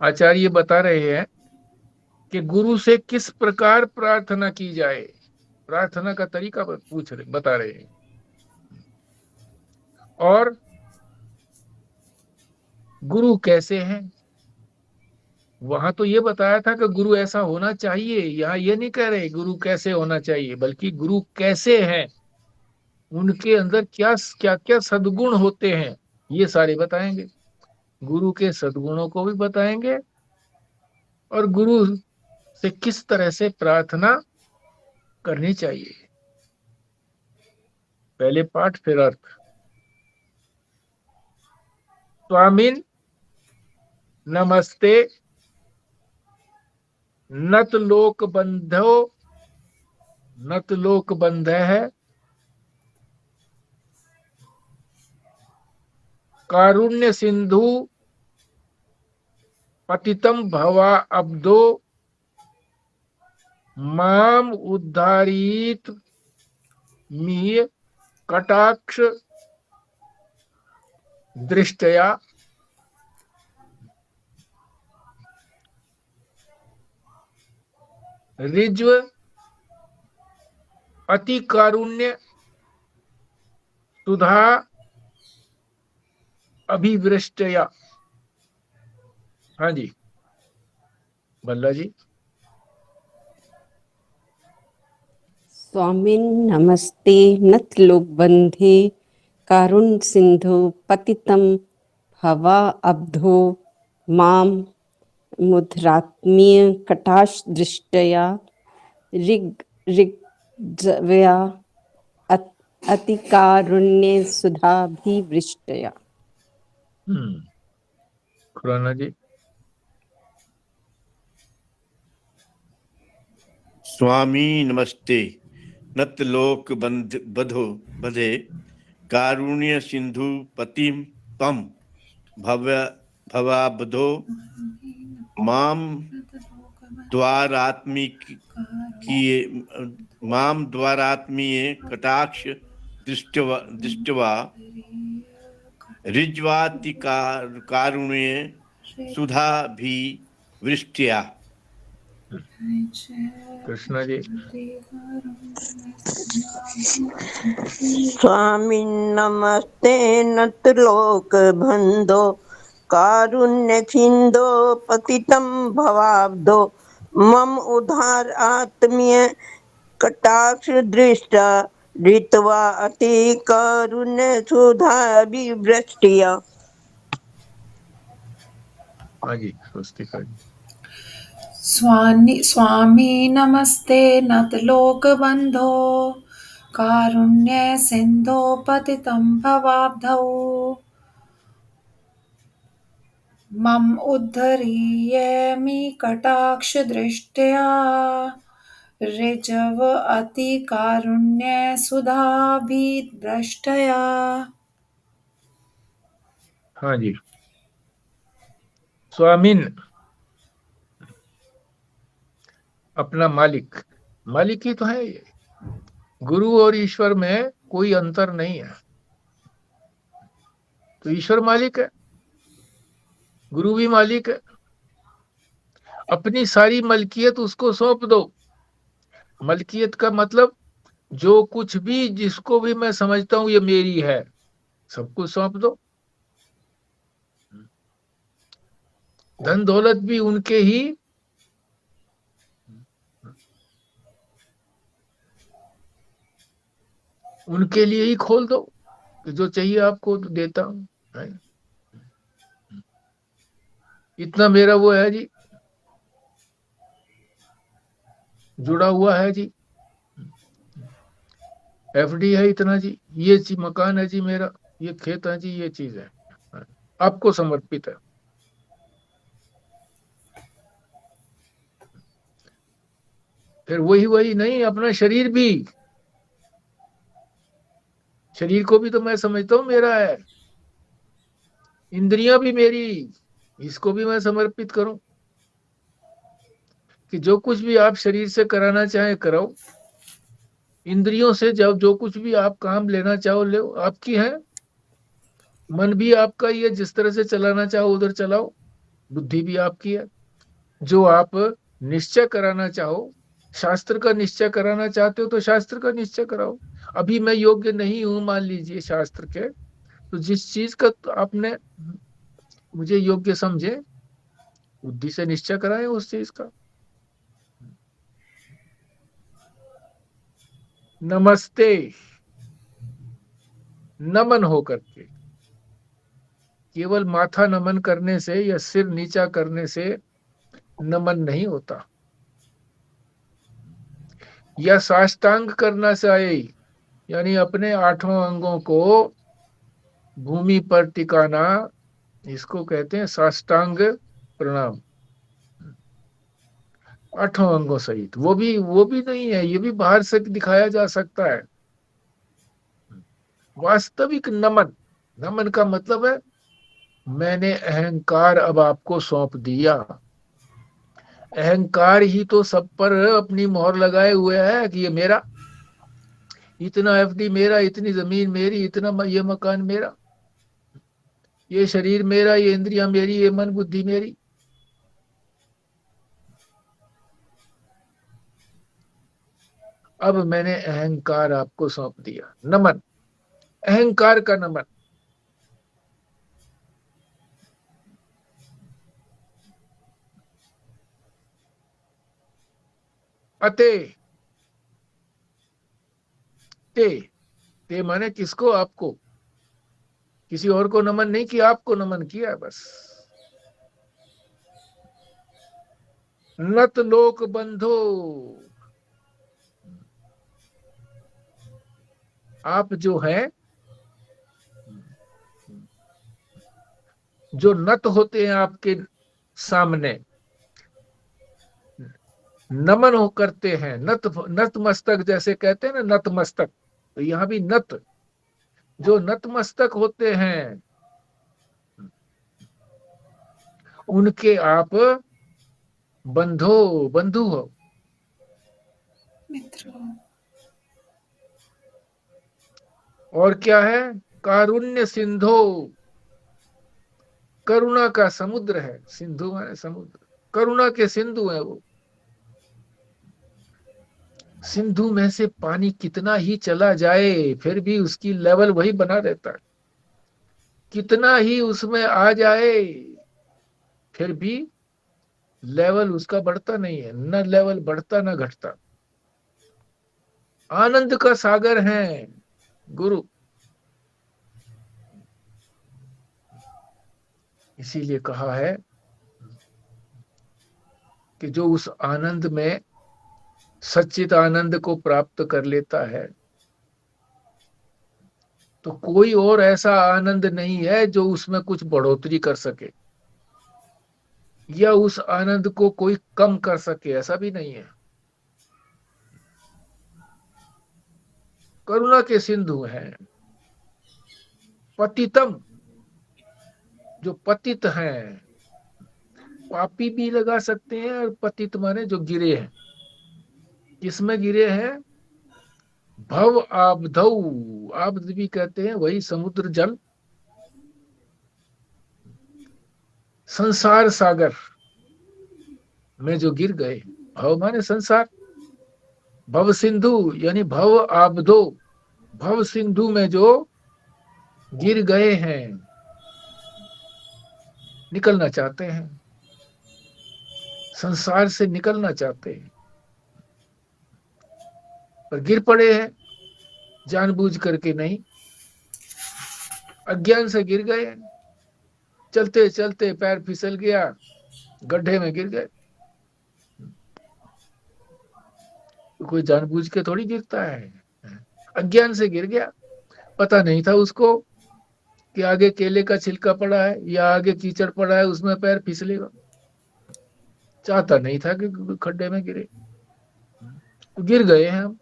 [SPEAKER 1] आचार्य बता रहे हैं कि गुरु से किस प्रकार प्रार्थना की जाए, प्रार्थना का तरीका बता रहे हैं। और गुरु कैसे हैं, वहां तो ये बताया था कि गुरु ऐसा होना चाहिए, यहाँ ये नहीं कह रहे गुरु कैसे होना चाहिए, बल्कि गुरु कैसे हैं, उनके अंदर क्या क्या क्या सद्गुण होते हैं, ये सारे बताएंगे। गुरु के सद्गुणों को भी बताएंगे और गुरु से किस तरह से प्रार्थना करनी चाहिए। पहले पाठ फिर अर्थ। स्वामिन नमस्ते नत लोक बंधो, नत लोक बंध है, कारुण्य सिंधु पतितम भवा अब्दो, माम उद्धारित मी कटाक्ष दृष्टया। रिज्व अति कारुण्य सुधा अभिवृष्टया। हाँ जी बल्ला जी।
[SPEAKER 3] स्वामिन नमस्ते नत लोक बंधे, कारुण्य सिंधु पतितम भवा अब्धो, माम मुद्रात्मीय कटाक्ष दृष्टया। ऋग ऋग्व्या अतिकारुण्य सुधाभिवृष्टया।
[SPEAKER 1] खुराना जी।
[SPEAKER 4] स्वामी नमस्ते नत लोक बधो बधे, कारुण्य सिंधु पतिम तम भवाब्धो, माम द्वारात्मीय कटाक्ष दृष्टवा। रिज्वाति कारुण्य सुधा भी वृष्टिया।
[SPEAKER 1] कृष्णा जी।
[SPEAKER 5] स्वामी नमस्ते नत लोक बंधो, कारुण्य सिंधो पतितम भवाब्धो, मम उद्धार आत्मीय कटाक्ष दृष्टा, ऋत्वा अति कारुण्य सुधा विवृष्टिया।
[SPEAKER 1] हाँ जी स्वस्तिका जी।
[SPEAKER 2] स्वामी नमस्ते नत लोक बंधो, कारुण्य सिंधो पतितं भवाब्धौ, मम उद्धरीयेमि कटाक्ष दृष्टया। ऋजव अति कारुण्य सुधाभिवृष्टया।
[SPEAKER 1] हाँ जी स्वामिन, अपना मालिक, मालिक ही तो है ये। गुरु और ईश्वर में कोई अंतर नहीं है। तो ईश्वर मालिक है, गुरु भी मालिक है। अपनी सारी मलकियत उसको सौंप दो। मलकियत का मतलब जो कुछ भी, जिसको भी मैं समझता हूं ये मेरी है, सब कुछ सौंप दो। धन दौलत भी उनके ही, उनके लिए ही खोल दो कि जो चाहिए आपको तो देता हूं, है? इतना मेरा वो है जी, जुड़ा हुआ है जी, एफडी है इतना जी, ये जी मकान है जी मेरा, ये खेत है जी, ये चीज है, आपको समर्पित है। फिर वही वही नहीं, अपना शरीर भी, शरीर को भी तो मैं समझता हूं मेरा है। इंद्रियां भी मेरी, इसको भी मैं समर्पित करूं कि जो कुछ भी आप शरीर से कराना चाहे कराओ। इंद्रियों से जब जो कुछ भी आप काम लेना चाहो ले, आपकी है। मन भी आपका ही है, जिस तरह से चलाना चाहो उधर चलाओ। बुद्धि भी आपकी है। जो आप निश्चय कराना चाहो, शास्त्र का निश्चय कराना चाहते हो तो शास्त्र का निश्चय कराओ। अभी मैं योग्य नहीं हूं मान लीजिए शास्त्र के, तो जिस चीज का तो आपने मुझे योग्य समझे, बुद्धि से निश्चय कराए उस चीज का। नमस्ते, नमन होकर के, केवल माथा नमन करने से या सिर नीचा करने से नमन नहीं होता, या साष्टांग करना चाहिए, यानी अपने 8 अंगों को भूमि पर टिकाना, इसको कहते हैं साष्टांग प्रणाम। 8 अंगों सहित, वो भी नहीं है, ये भी बाहर से दिखाया जा सकता है। वास्तविक नमन, नमन का मतलब है मैंने अहंकार अब आपको सौंप दिया। अहंकार ही तो सब पर अपनी मोहर लगाए हुए है कि ये मेरा, इतना एफडी मेरा, इतनी जमीन मेरी, इतना ये मकान मेरा, ये शरीर मेरा, ये इंद्रियां मेरी, ये मन बुद्धि मेरी। अब मैंने अहंकार आपको सौंप दिया। नमन, अहंकार का नमन। अते, ते, ते माने किसको? आपको। किसी और को नमन नहीं किया, आपको नमन किया बस। नत लोक बंधो, आप जो हैं, जो नत होते हैं आपके सामने, नमन हो करते हैं, नत नत मस्तक जैसे कहते हैं ना, नत मस्तक, तो यहां भी नत, जो नतमस्तक होते हैं उनके आप बंधु हो,
[SPEAKER 2] मित्र हो।
[SPEAKER 1] और क्या है? कारुण्य सिंधो, करुणा का समुद्र है। सिंधु माने समुद्र, करुणा के सिंधु है वो। सिंधु में से पानी कितना ही चला जाए फिर भी उसकी लेवल वही बना रहता है। कितना ही उसमें आ जाए फिर भी लेवल उसका बढ़ता नहीं है, न लेवल बढ़ता न घटता। आनंद का सागर है गुरु। इसीलिए कहा है कि जो उस आनंद में सच्चित आनंद को प्राप्त कर लेता है, तो कोई और ऐसा आनंद नहीं है जो उसमें कुछ बढ़ोतरी कर सके, या उस आनंद को कोई कम कर सके, ऐसा भी नहीं है। करुणा के सिंधु हैं। पतितम, जो पतित हैं, पापी भी लगा सकते हैं और पतित माने जो गिरे हैं। किसमें गिरे हैं? भव आबधौ, आबद भी कहते हैं वही समुद्र जल, संसार सागर में जो गिर गए। भव माने संसार, भव सिंधु यानी भव आबदो, भव सिंधु में जो गिर गए हैं, निकलना चाहते हैं, संसार से निकलना चाहते हैं, पर गिर पड़े हैं, जानबूझ करके नहीं, अज्ञान से गिर गए। चलते चलते पैर फिसल गया, गड्ढे में गिर गए। तो कोई जानबूझ के थोड़ी गिरता है, अज्ञान से गिर गया। पता नहीं था उसको कि आगे केले का छिलका पड़ा है या आगे कीचड़ पड़ा है, उसमें पैर फिसलेगा। चाहता नहीं था कि खड्डे में गिरे, तो गिर गए हैं हम।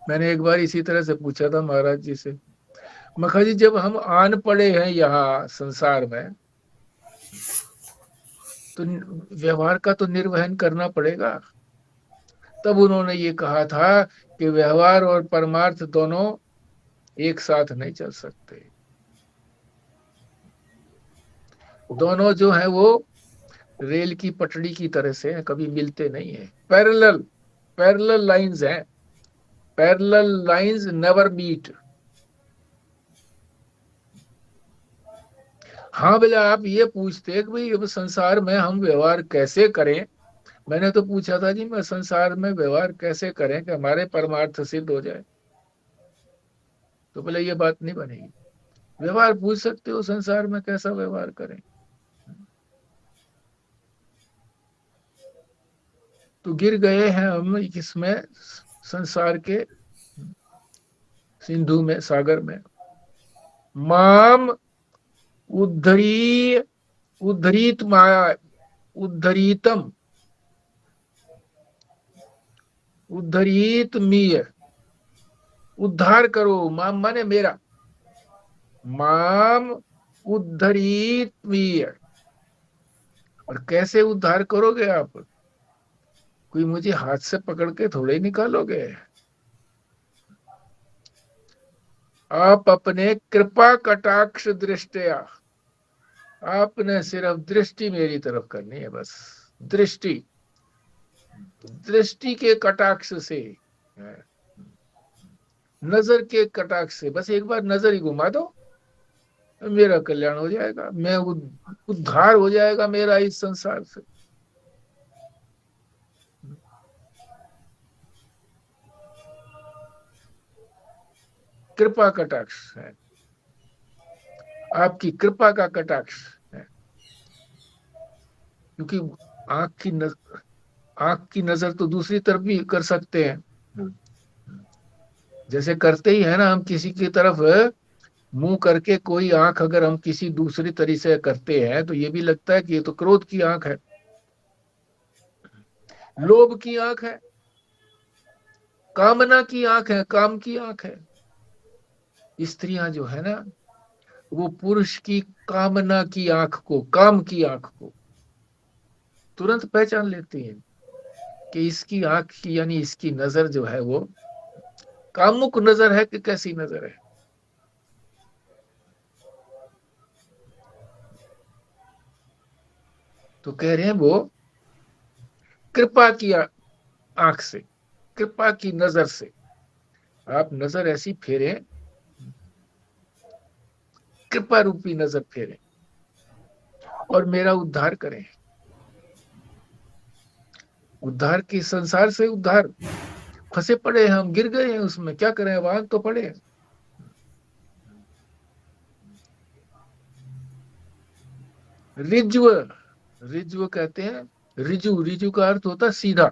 [SPEAKER 1] मैंने एक बार इसी तरह से पूछा था महाराज जी से, मखा जी जब हम आन पड़े हैं यहाँ संसार में, तो व्यवहार का तो निर्वहन करना पड़ेगा। तब उन्होंने ये कहा था कि व्यवहार और परमार्थ दोनों एक साथ नहीं चल सकते, दोनों जो है वो रेल की पटड़ी की तरह से हैं, कभी मिलते नहीं है। पैरेलल लाइंस हैं, पैरेलल लाइंस नेवर मीट। हाँ बोले आप ये पूछते कि भाई अब संसार में हम व्यवहार कैसे करें। मैंने तो पूछा था जी मैं संसार में व्यवहार कैसे करें कि हमारे परमार्थ सिद्ध हो जाए। तो बोले ये बात नहीं बनेगी। व्यवहार पूछ सकते हो संसार में कैसा व्यवहार करें। तो गिर गए हैं हम इसमें, संसार के सिंधु में, सागर में। माम उद्धरी उद्धरीत माया उद्धरीतम उद्धरीत मीय, उद्धार करो। माम माने मेरा, माम उद्धरीत मीय। और कैसे उद्धार करोगे आप? कोई मुझे हाथ से पकड़ के थोड़े ही निकालोगे। आप अपने कृपा कटाक्ष दृष्टिया, आपने सिर्फ दृष्टि मेरी तरफ करनी है, बस दृष्टि, दृष्टि के कटाक्ष से, नजर के कटाक्ष से, बस एक बार नजर ही घुमा दो, मेरा कल्याण हो जाएगा, मैं उद्धार हो जाएगा मेरा इस संसार से। कृपा कटाक्ष है, आपकी कृपा का कटाक्ष है। क्योंकि आंख की नजर तो दूसरी तरफ भी कर सकते हैं। जैसे करते ही है ना, हम किसी की तरफ मुंह करके कोई आंख अगर हम किसी दूसरी तरीके से करते हैं तो ये भी लगता है कि ये तो क्रोध की आंख है, लोभ की आंख है, कामना की आंख है, काम की आंख है। स्त्रियां जो है ना, वो पुरुष की कामना की आंख को, काम की आंख को तुरंत पहचान लेती हैं कि इसकी आंख की यानी इसकी नजर जो है वो कामुक नजर है कि कैसी नजर है। तो कह रहे हैं वो कृपा की आंख से, कृपा की नजर से आप नजर ऐसी फेरें, कृपा रूपी नजर फेरें और मेरा उद्धार करें। उद्धार की, संसार से उद्धार, फंसे पड़े हैं हम, गिर गए हैं उसमें, क्या करें, वहां तो पड़े हैं। रिज्व, रिज्व कहते हैं, रिजु, रिजु का अर्थ होता है सीधा,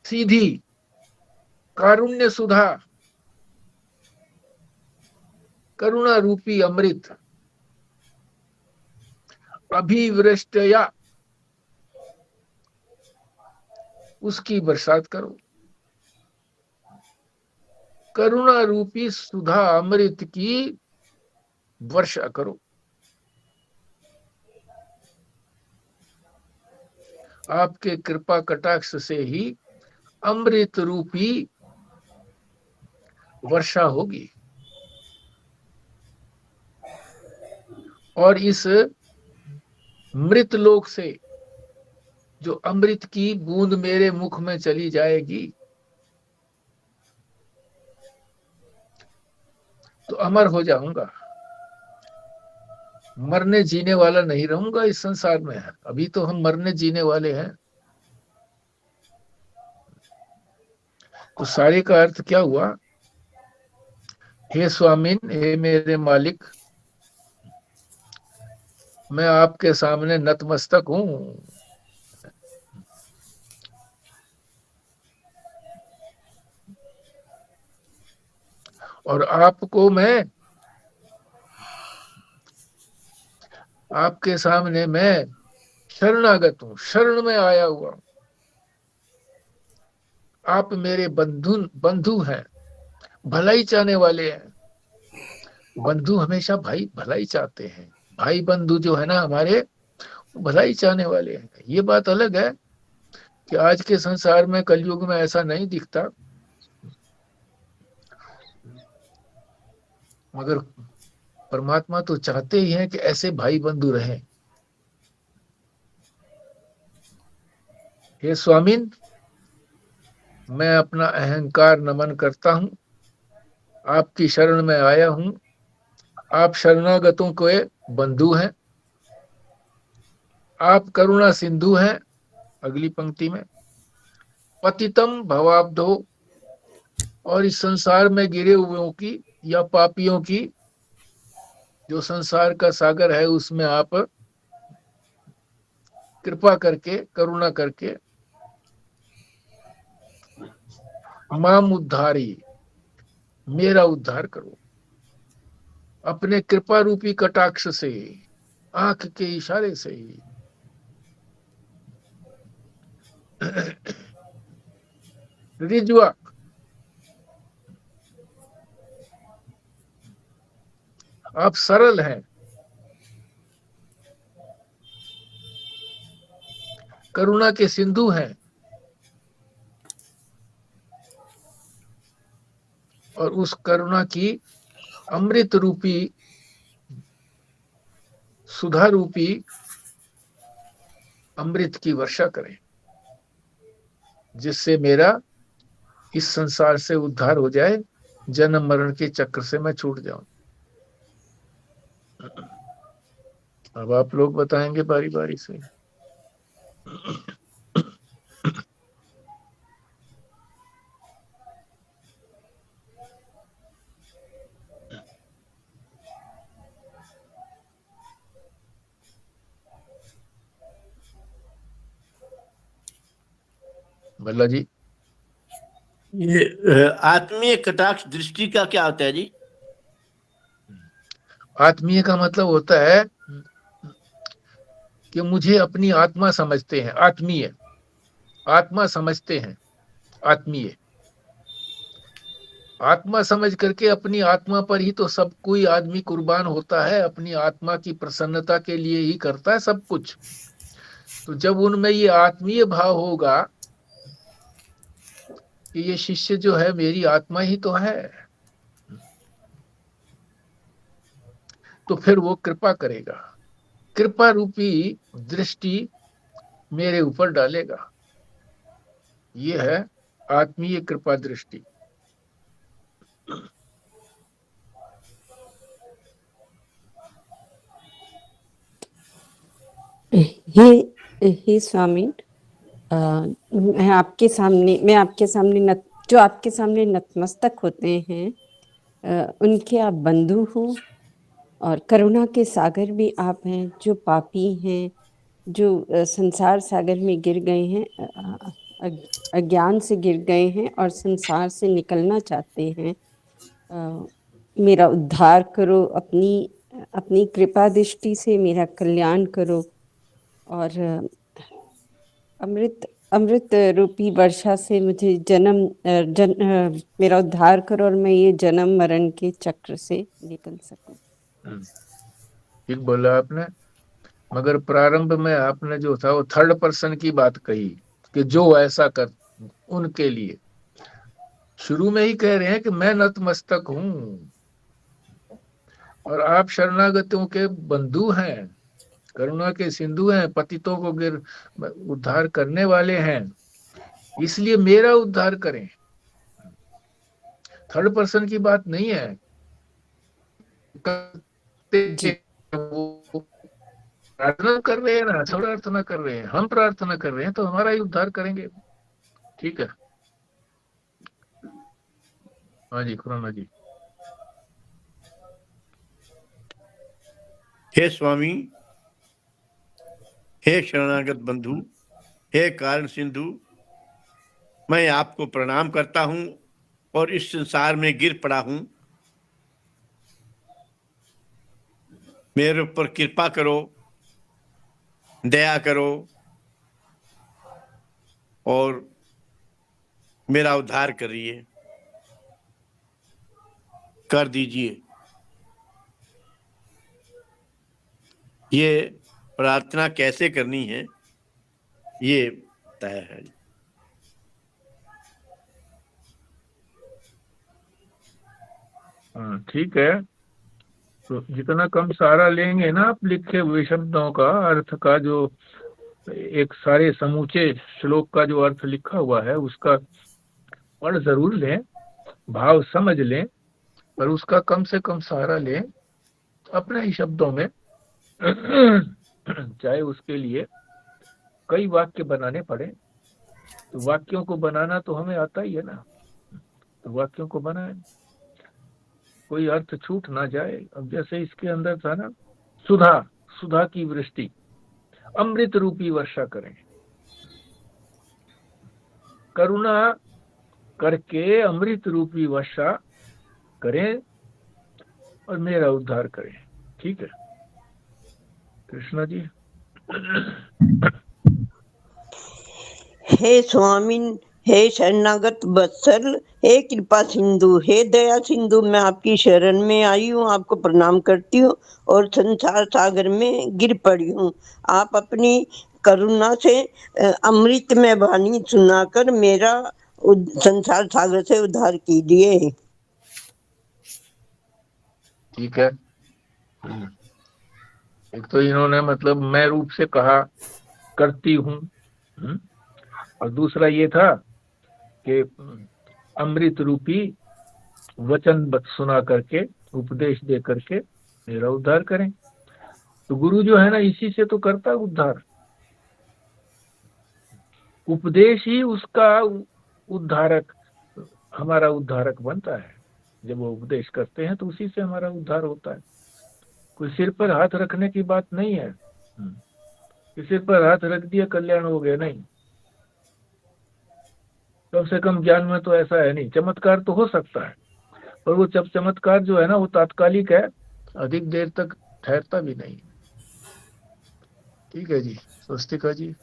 [SPEAKER 1] सीधी, कारुण्य सुधा, करुणा रूपी अमृत, अभिवृष्टया, उसकी बरसात करो, करुणा रूपी सुधा अमृत की वर्षा करो। आपके कृपा कटाक्ष से ही अमृत रूपी वर्षा होगी और इस मृत लोक से जो अमृत की बूंद मेरे मुख में चली जाएगी तो अमर हो जाऊंगा, मरने जीने वाला नहीं रहूंगा इस संसार में। अभी तो हम मरने जीने वाले हैं। तो सारे का अर्थ क्या हुआ? हे स्वामिन, हे मेरे मालिक, मैं आपके सामने नतमस्तक हूं। और आपको मैं, आपके सामने मैं शरणागत हूं, शरण में आया हुआ हूं। आप मेरे बंधु हैं, भलाई चाहने वाले हैं। बंधु हमेशा भाई भलाई चाहते हैं। भाई बंधु जो है ना हमारे, भलाई चाहने वाले हैं। ये बात अलग है कि आज के संसार में, कलयुग में ऐसा नहीं दिखता, मगर परमात्मा तो चाहते ही हैं कि ऐसे भाई बंधु रहें। हे स्वामिन, मैं अपना अहंकार नमन करता हूं, आपकी शरण में आया हूं। आप शरणागतों के बंधु हैं, आप करुणा सिंधु हैं। अगली पंक्ति में पतितम भवाब्धो, और इस संसार में गिरे हुओं की या पापियों की, जो संसार का सागर है उसमें आप कृपा करके, करुणा करके माम उद्धारी, मेरा उद्धार करो अपने कृपा रूपी कटाक्ष से, आंख के इशारे से ही। रिजवा, आप सरल हैं, करुणा के सिंधु हैं, और उस करुणा की अमृत रूपी, सुधा रूपी अमृत की वर्षा करें, जिससे मेरा इस संसार से उद्धार हो जाए, जन्म मरण के चक्र से मैं छूट जाऊं। अब आप लोग बताएंगे बारी बारी से। भल्ला जी,
[SPEAKER 4] ये आत्मीय कटाक्ष दृष्टि का क्या होता है जी?
[SPEAKER 1] आत्मीय का मतलब होता है कि मुझे अपनी आत्मा समझते हैं। आत्मीय, आत्मा समझते हैं। आत्मीय, आत्मा समझ करके अपनी आत्मा पर ही तो सब कोई आदमी कुर्बान होता है, अपनी आत्मा की प्रसन्नता के लिए ही करता है सब कुछ। तो जब उनमें ये आत्मीय भाव होगा कि ये शिष्य जो है मेरी आत्मा ही तो है, तो फिर वो कृपा करेगा, कृपा रूपी दृष्टि मेरे ऊपर डालेगा। ये है आत्मीय कृपा दृष्टि।
[SPEAKER 3] हे स्वामी, मैं आपके सामने जो आपके सामने नतमस्तक होते हैं, उनके आप बंधु हो और करुणा के सागर भी आप हैं। जो पापी हैं, जो संसार सागर में गिर गए हैं, अज्ञान से गिर गए हैं और संसार से निकलना चाहते हैं, मेरा उद्धार करो, अपनी कृपा दृष्टि से मेरा कल्याण करो और अमृत रूपी वर्षा से मुझे मेरा उद्धार करो और मैं ये जन्म मरण के चक्र से निकल सकूं।
[SPEAKER 1] ठीक बोला आपने। मगर प्रारंभ में आपने जो था वो थर्ड पर्सन की बात कही कि जो ऐसा कर उनके लिए। शुरू में ही कह रहे हैं कि मैं नतमस्तक हूं और आप शरणागतों के बंधु हैं, करुणा के सिंधु हैं, पतितों को गिर उद्धार करने वाले हैं, इसलिए मेरा उद्धार करें। थर्ड पर्सन की बात नहीं है।
[SPEAKER 3] जी
[SPEAKER 1] वो प्रार्थना कर रहे हैं ना, सब प्रार्थना कर रहे हैं, हम प्रार्थना कर रहे हैं तो हमारा ही उद्धार करेंगे। ठीक है। हाँ जी, खुराना जी।
[SPEAKER 4] हे स्वामी, हे शरणागत बंधु, हे कारण सिंधु, मैं आपको प्रणाम करता हूं और इस संसार में गिर पड़ा हूं। मेरे ऊपर कृपा करो, दया करो और मेरा उद्धार करिए, कर दीजिए। ये प्रार्थना कैसे करनी है ये तय है।
[SPEAKER 1] ठीक है। तो जितना कम सहारा लेंगे ना आप लिखे हुए शब्दों का अर्थ का, जो एक सारे समूचे श्लोक का जो अर्थ लिखा हुआ है उसका पढ़ जरूर लें, भाव समझ लें, पर उसका कम से कम सहारा लें अपने ही शब्दों में। चाहे उसके लिए कई वाक्य बनाने पड़े, तो वाक्यों को बनाना तो हमें आता ही है ना, तो वाक्यों को बनाए, कोई अर्थ छूट ना जाए। अब जैसे इसके अंदर था ना, सुधा, सुधा की वृष्टि, अमृत रूपी वर्षा करें, करुणा करके अमृत रूपी वर्षा करें और मेरा उद्धार करें। ठीक है कृष्णा जी।
[SPEAKER 5] हे स्वामी, हे शरणागत वत्सल, हे कृपा सिंधु, हे दया सिंधु, मैं आपकी शरण में आई हूँ, आपको प्रणाम करती हूँ और संसार सागर में गिर पड़ी हूँ। आप अपनी करुणा से अमृत में वाणी सुनाकर मेरा संसार सागर से उद्धार कीजिए।
[SPEAKER 1] ठीक है। एक तो इन्होंने मतलब मैं रूप से कहा करती हूँ, और दूसरा ये था कि अमृत रूपी वचन सुना करके, उपदेश दे करके मेरा उद्धार करें। तो गुरु जो है ना, इसी से तो करता उद्धार, उपदेश ही उसका उद्धारक, हमारा उद्धारक बनता है। जब वो उपदेश करते हैं तो उसी से हमारा उद्धार होता है। कोई सिर पर हाथ रखने की बात नहीं है कि सिर पर हाथ रख दिया कल्याण हो गया, नहीं। कम से कम ज्ञान में तो ऐसा है नहीं। चमत्कार तो हो सकता है, पर वो चमत्कार जो है ना वो तात्कालिक है, अधिक देर तक ठहरता भी नहीं। ठीक है जी, स्वस्तिका जी।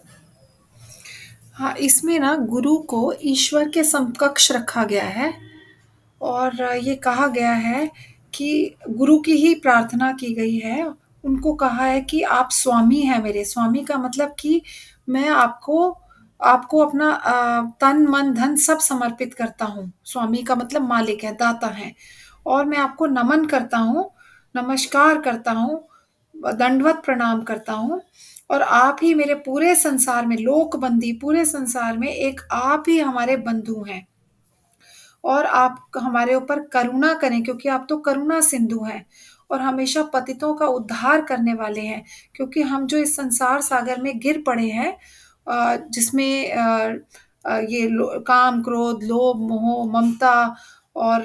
[SPEAKER 2] हाँ, इसमें ना गुरु को ईश्वर के समकक्ष रखा गया है और ये कहा गया है कि गुरु की ही प्रार्थना की गई है। उनको कहा है कि आप स्वामी हैं मेरे। स्वामी का मतलब कि मैं आपको आपको अपना तन मन धन सब समर्पित करता हूँ। स्वामी का मतलब मालिक है, दाता है, और मैं आपको नमन करता हूँ, नमस्कार करता हूँ, दंडवत प्रणाम करता हूँ, और आप ही मेरे पूरे संसार में, लोकबंदी पूरे संसार में एक आप ही हमारे बंधु हैं, और आप हमारे ऊपर करुणा करें क्योंकि आप तो करुणा सिंधु हैं और हमेशा पतितों का उद्धार करने वाले हैं। क्योंकि हम जो इस संसार सागर में गिर पड़े हैं, जिसमें ये काम, क्रोध, लोभ, मोह, ममता और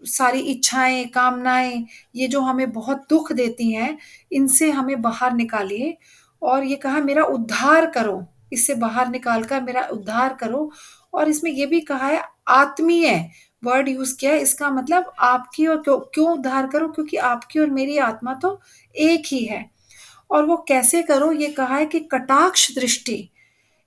[SPEAKER 2] सारी इच्छाएं, कामनाएं, ये जो हमें बहुत दुख देती हैं, इनसे हमें बाहर निकालिए। और ये कहा मेरा उद्धार करो, इससे बाहर निकाल कर मेरा उद्धार करो। और इसमें ये भी कहा है आत्मीय वर्ड यूज किया है। इसका मतलब आपकी और क्यों उद्धार करो, क्योंकि आपकी और मेरी आत्मा तो एक ही है। और वो कैसे करो, ये कहा है कि कटाक्ष दृष्टि,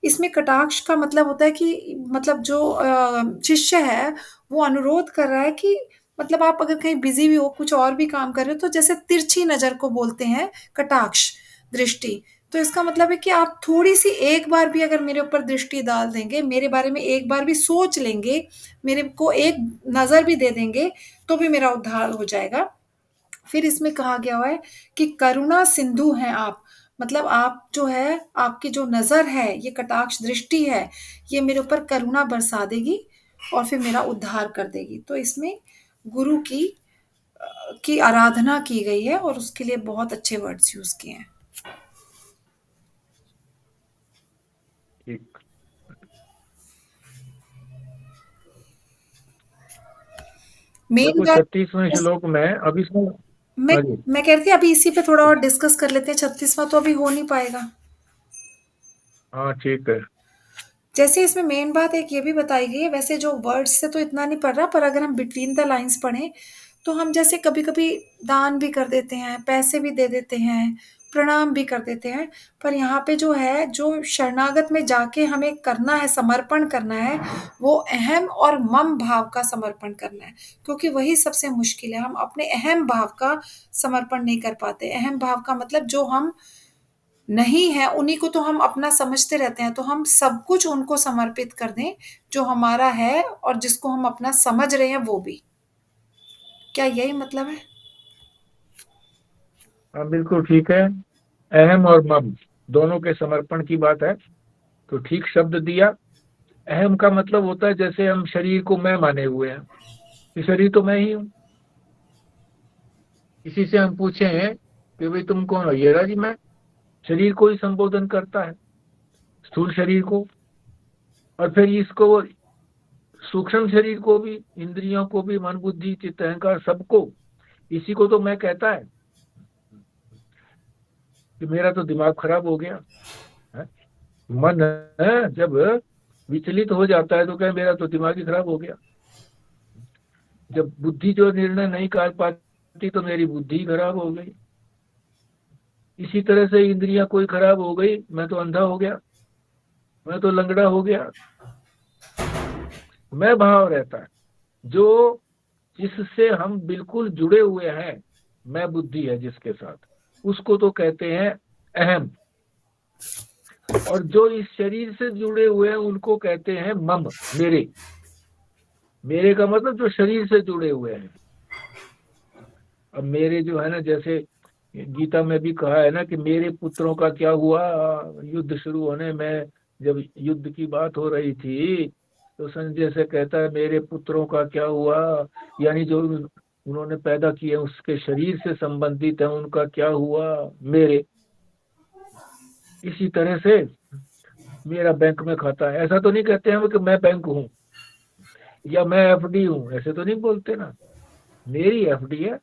[SPEAKER 2] इसमें कटाक्ष का मतलब होता है कि मतलब जो शिष्य है वो अनुरोध कर रहा है कि मतलब आप अगर कहीं बिजी भी हो, कुछ और भी काम कर रहे हो, तो जैसे तिरछी नजर को बोलते हैं कटाक्ष दृष्टि। तो इसका मतलब है कि आप थोड़ी सी एक बार भी अगर मेरे ऊपर दृष्टि डाल देंगे, मेरे बारे में एक बार भी सोच लेंगे, मेरे को एक नजर भी दे देंगे, तो भी मेरा उद्धार हो जाएगा। फिर इसमें कहा गया हुआ है कि करुणा सिंधु हैं आप, मतलब आप जो है, आपकी जो नजर है, ये कटाक्ष दृष्टि है, ये मेरे ऊपर करुणा बरसा देगी और फिर मेरा उद्धार कर देगी। तो इसमें गुरु की आराधना की गई है और उसके लिए बहुत अच्छे वर्ड्स यूज किए हैं।
[SPEAKER 1] ठीक।
[SPEAKER 2] मेन
[SPEAKER 1] देखो
[SPEAKER 2] बात
[SPEAKER 1] 36वें श्लोक में अब इसमें,
[SPEAKER 2] मैं
[SPEAKER 1] हाँ जी,
[SPEAKER 2] मैं कह रही थी अभी इसी पे थोड़ा और डिस्कस कर लेते हैं। 36वां तो अभी हो नहीं पाएगा।
[SPEAKER 1] हाँ ठीक है।
[SPEAKER 2] जैसे इसमें मेन बात एक ये भी बताई गई है, वैसे जो वर्ड्स से तो इतना नहीं पढ़ रहा, पर अगर हम बिटवीन द लाइंस पढ़ें तो हम जैसे कभी कभी दान भी कर देते हैं, पैसे भी दे देते हैं, प्रणाम भी कर देते हैं, पर यहाँ पे जो है, जो शरणागत में जाके हमें करना है, समर्पण करना है, वो अहम और मम भाव का समर्पण करना है, क्योंकि वही सबसे मुश्किल है। हम अपने अहम भाव का समर्पण नहीं कर पाते। अहम भाव का मतलब जो हम नहीं है उन्हीं को तो हम अपना समझते रहते हैं, तो हम सब कुछ उनको समर्पित कर दें जो हमारा है और जिसको हम अपना समझ रहे हैं वो भी। क्या यही मतलब है?
[SPEAKER 1] हाँ बिल्कुल ठीक है। अहम और मम दोनों के समर्पण की बात है, तो ठीक शब्द दिया। अहम का मतलब होता है जैसे हम शरीर को मैं माने हुए हैं, कि शरीर तो मैं ही हूँ। किसी से हम पूछे हैं कि भाई तुम कौन हो, ये जी मैं। शरीर को ही संबोधन करता है, स्थूल शरीर को, और फिर इसको सूक्ष्म शरीर को भी, इंद्रियों को भी, मन बुद्धि चित्त अहंकार सबको, इसी को तो मैं कहता है कि मेरा तो दिमाग खराब हो गया है? मन है जब विचलित हो जाता है तो क्या मेरा तो दिमाग ही खराब हो गया। जब बुद्धि जो निर्णय नहीं कर पाती तो मेरी बुद्धि खराब हो गई। इसी तरह से इंद्रियां कोई खराब हो गई, मैं तो अंधा हो गया, मैं तो लंगड़ा हो गया। मैं भाव रहता है जो जिससे हम बिल्कुल जुड़े हुए हैं, मैं बुद्धि है जिसके साथ, उसको तो कहते हैं अहम। और जो इस शरीर से जुड़े हुए हैं उनको कहते हैं मम, मेरे। मेरे का मतलब जो शरीर से जुड़े हुए हैं। अब मेरे जो है ना, जैसे गीता में भी कहा है ना कि मेरे पुत्रों का क्या हुआ। युद्ध शुरू होने में जब युद्ध की बात हो रही थी तो संजय से कहता है मेरे पुत्रों का क्या हुआ, यानी जो उन्होंने पैदा किए उसके शरीर से संबंधित है, उनका क्या हुआ, मेरे। इसी तरह से मेरा बैंक में खाता है, ऐसा तो नहीं कहते हैं कि मैं बैंक हूं या मैं एफडी हूं, ऐसे तो नहीं बोलते ना। मेरी एफडी है।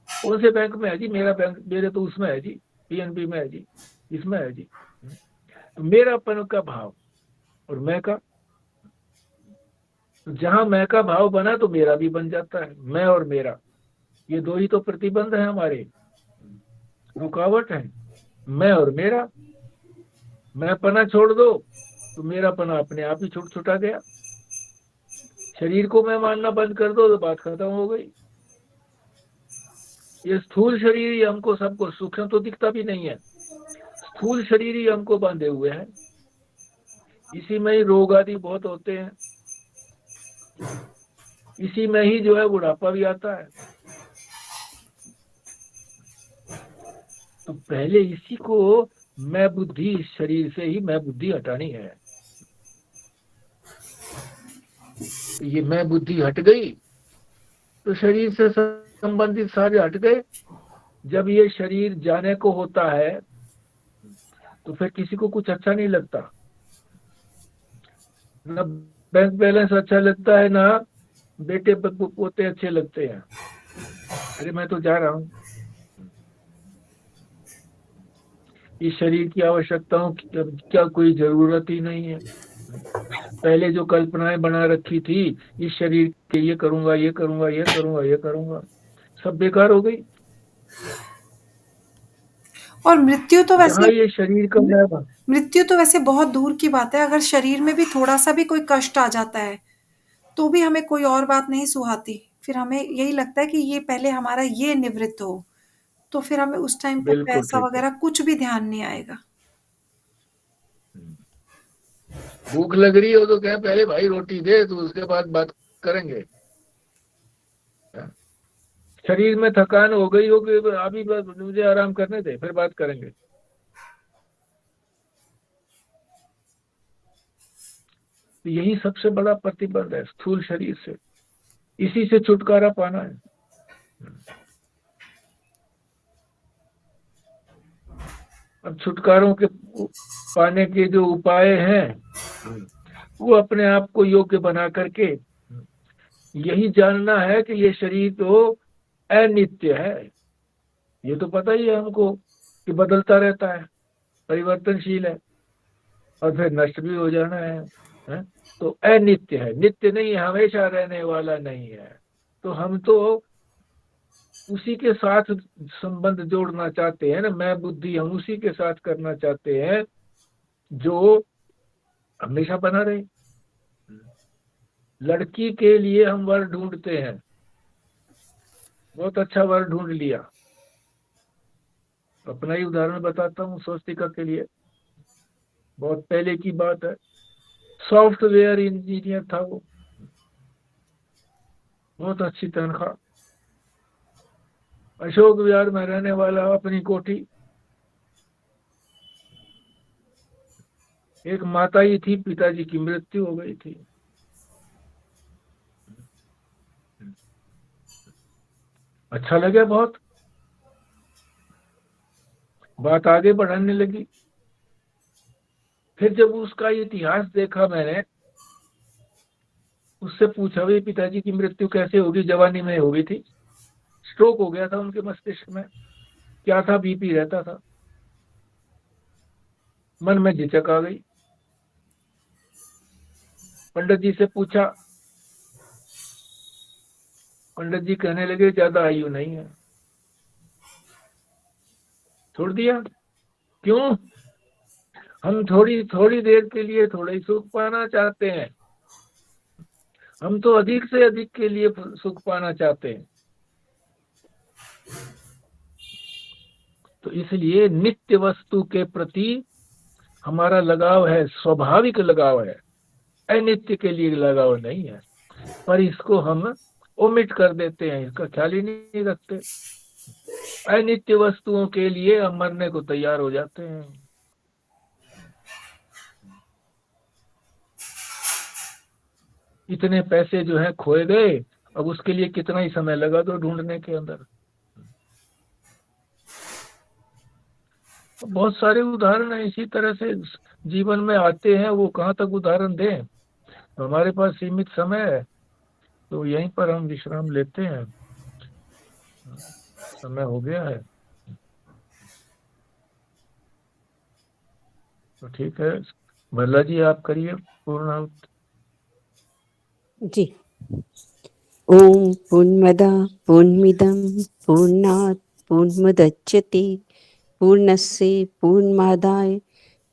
[SPEAKER 1] कौन से बैंक में है जी? मेरा बैंक, मेरे तो उसमें है जी, पीएनबी में है जी, इसमें है जी। तो मेरापन का भाव और मैं का, जहां मैं का भाव बना तो मेरा भी बन जाता है। मैं और मेरा, ये दो ही तो प्रतिबंध है हमारे, रुकावट है। मैं और मेरा, मैं पना छोड़ दो तो मेरा पना अपने आप ही छूट छुटा गया। शरीर को मैं मानना बंद कर दो तो बात खत्म हो गई। ये स्थूल शरीर ही हमको, सबको, सूक्ष्म तो दिखता भी नहीं है, स्थूल शरीर ही हमको बांधे हुए हैं। इसी में ही रोग आदि बहुत होते हैं, इसी में ही जो है बुढ़ापा भी आता है। तो पहले इसी को मैं बुद्धि, इस शरीर से ही मैं बुद्धि हटानी है। तो ये मैं बुद्धि हट गई तो शरीर से संबंधित सारे हट गए। जब ये शरीर जाने को होता है तो फिर किसी को कुछ अच्छा नहीं लगता, ना बैंक बैलेंस अच्छा लगता है, ना बेटे पोते अच्छे लगते हैं। अरे मैं तो जा रहा हूं, इस शरीर की आवश्यकताओं की क्या कोई जरूरत ही नहीं है। पहले जो कल्पनाएं बना रखी थी इस शरीर के, ये करूंगा, ये करूंगा, ये करूंगा, ये करूंगा, सब बेकार हो गई।
[SPEAKER 2] और मृत्यु तो
[SPEAKER 1] यहाँ
[SPEAKER 2] वैसे
[SPEAKER 1] ये शरीर का मैं
[SPEAKER 2] मृत्यु तो वैसे बहुत दूर की बात है। अगर शरीर में भी थोड़ा-सा भी कोई कष्ट आ जाता है, तो भी हमें कोई और बात नहीं सुहाती। फिर हमें यही लगता है कि ये पहले हमारा ये निवृत्त हो, तो फिर हमें उस टाइम पे
[SPEAKER 1] बिल्कुल
[SPEAKER 2] पैसा
[SPEAKER 1] ठीक है।
[SPEAKER 2] वगैरह कुछ भी ध्यान नहीं आएगा।
[SPEAKER 1] भूख लग रही हो तो क्या पहले भाई रोटी दे, तो उसके बाद बात करेंगे। शरीर में थकान हो गई हो कि अभी बस मुझे आराम करने दे, फिर बात करेंगे। तो यही सबसे बड़ा प्रतिबंध है स्थूल शरीर से, इसी से छुटकारा पाना है। अब छुटकारों के पाने के जो उपाय हैं वो अपने आप को योग्य बना करके यही जानना है कि ये शरीर तो अनित्य है। ये तो पता ही है हमको कि बदलता रहता है, परिवर्तनशील है और फिर नष्ट भी हो जाना है? तो अनित्य है, नित्य नहीं है, हमेशा रहने वाला नहीं है। तो हम तो उसी के साथ संबंध जोड़ना चाहते हैं ना, मैं बुद्धि हम उसी के साथ करना चाहते हैं जो हमेशा बना रहे। लड़की के लिए हम वर ढूंढते हैं, बहुत अच्छा वर ढूंढ लिया। अपना ही उदाहरण बताता हूँ स्वस्तिका के लिए, बहुत पहले की बात है। सॉफ्टवेयर इंजीनियर था वो, बहुत अच्छी तनख्वाह, अशोक विहार में रहने वाला, अपनी कोठी। एक माता ही थी, पिताजी की मृत्यु हो गई थी। अच्छा लगा बहुत, बात आगे बढ़ाने लगी। फिर जब उसका इतिहास देखा मैंने, उससे पूछा भाई पिताजी की मृत्यु कैसे होगी, जवानी में हो गई थी, स्ट्रोक हो गया था उनके मस्तिष्क में, क्या था, बीपी रहता था। मन में झिझक आ गई। पंडित जी से पूछा, पंडित जी कहने लगे ज्यादा आयु नहीं है। छोड़ दिया। क्यों? हम थोड़ी थोड़ी देर के लिए थोड़ा ही सुख पाना चाहते हैं, हम तो अधिक से अधिक के लिए सुख पाना चाहते हैं। तो इसलिए नित्य वस्तु के प्रति हमारा लगाव है, स्वाभाविक लगाव है, अनित्य के लिए लगाव नहीं है। पर इसको हम ओमिट कर देते हैं, इसका ख्याल ही नहीं रखते। अनित्य वस्तुओं के लिए हम मरने को तैयार हो जाते हैं। इतने पैसे जो है खोए गए, अब उसके लिए कितना ही समय लगा दो ढूंढने के अंदर। बहुत सारे उदाहरण है इसी तरह से जीवन में आते हैं, वो कहाँ तक उदाहरण दें, तो हमारे पास सीमित समय है, तो यहीं पर हम विश्राम लेते हैं। समय हो गया है, तो ठीक है। भल्ला जी आप करिए पूर्णाहुति।
[SPEAKER 3] जी। ओम पूर्णमदः पूर्णमिदं पूर्णात् पूर्णमुदच्यते पूर्णस्य पूर्णमादाय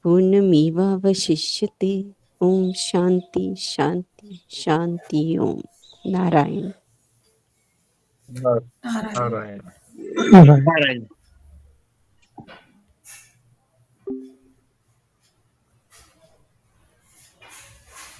[SPEAKER 3] पूर्णमेवावशिष्यते। ओम शांति शांति शांति। ओम नारायण
[SPEAKER 2] नारायण।
[SPEAKER 1] नारायण।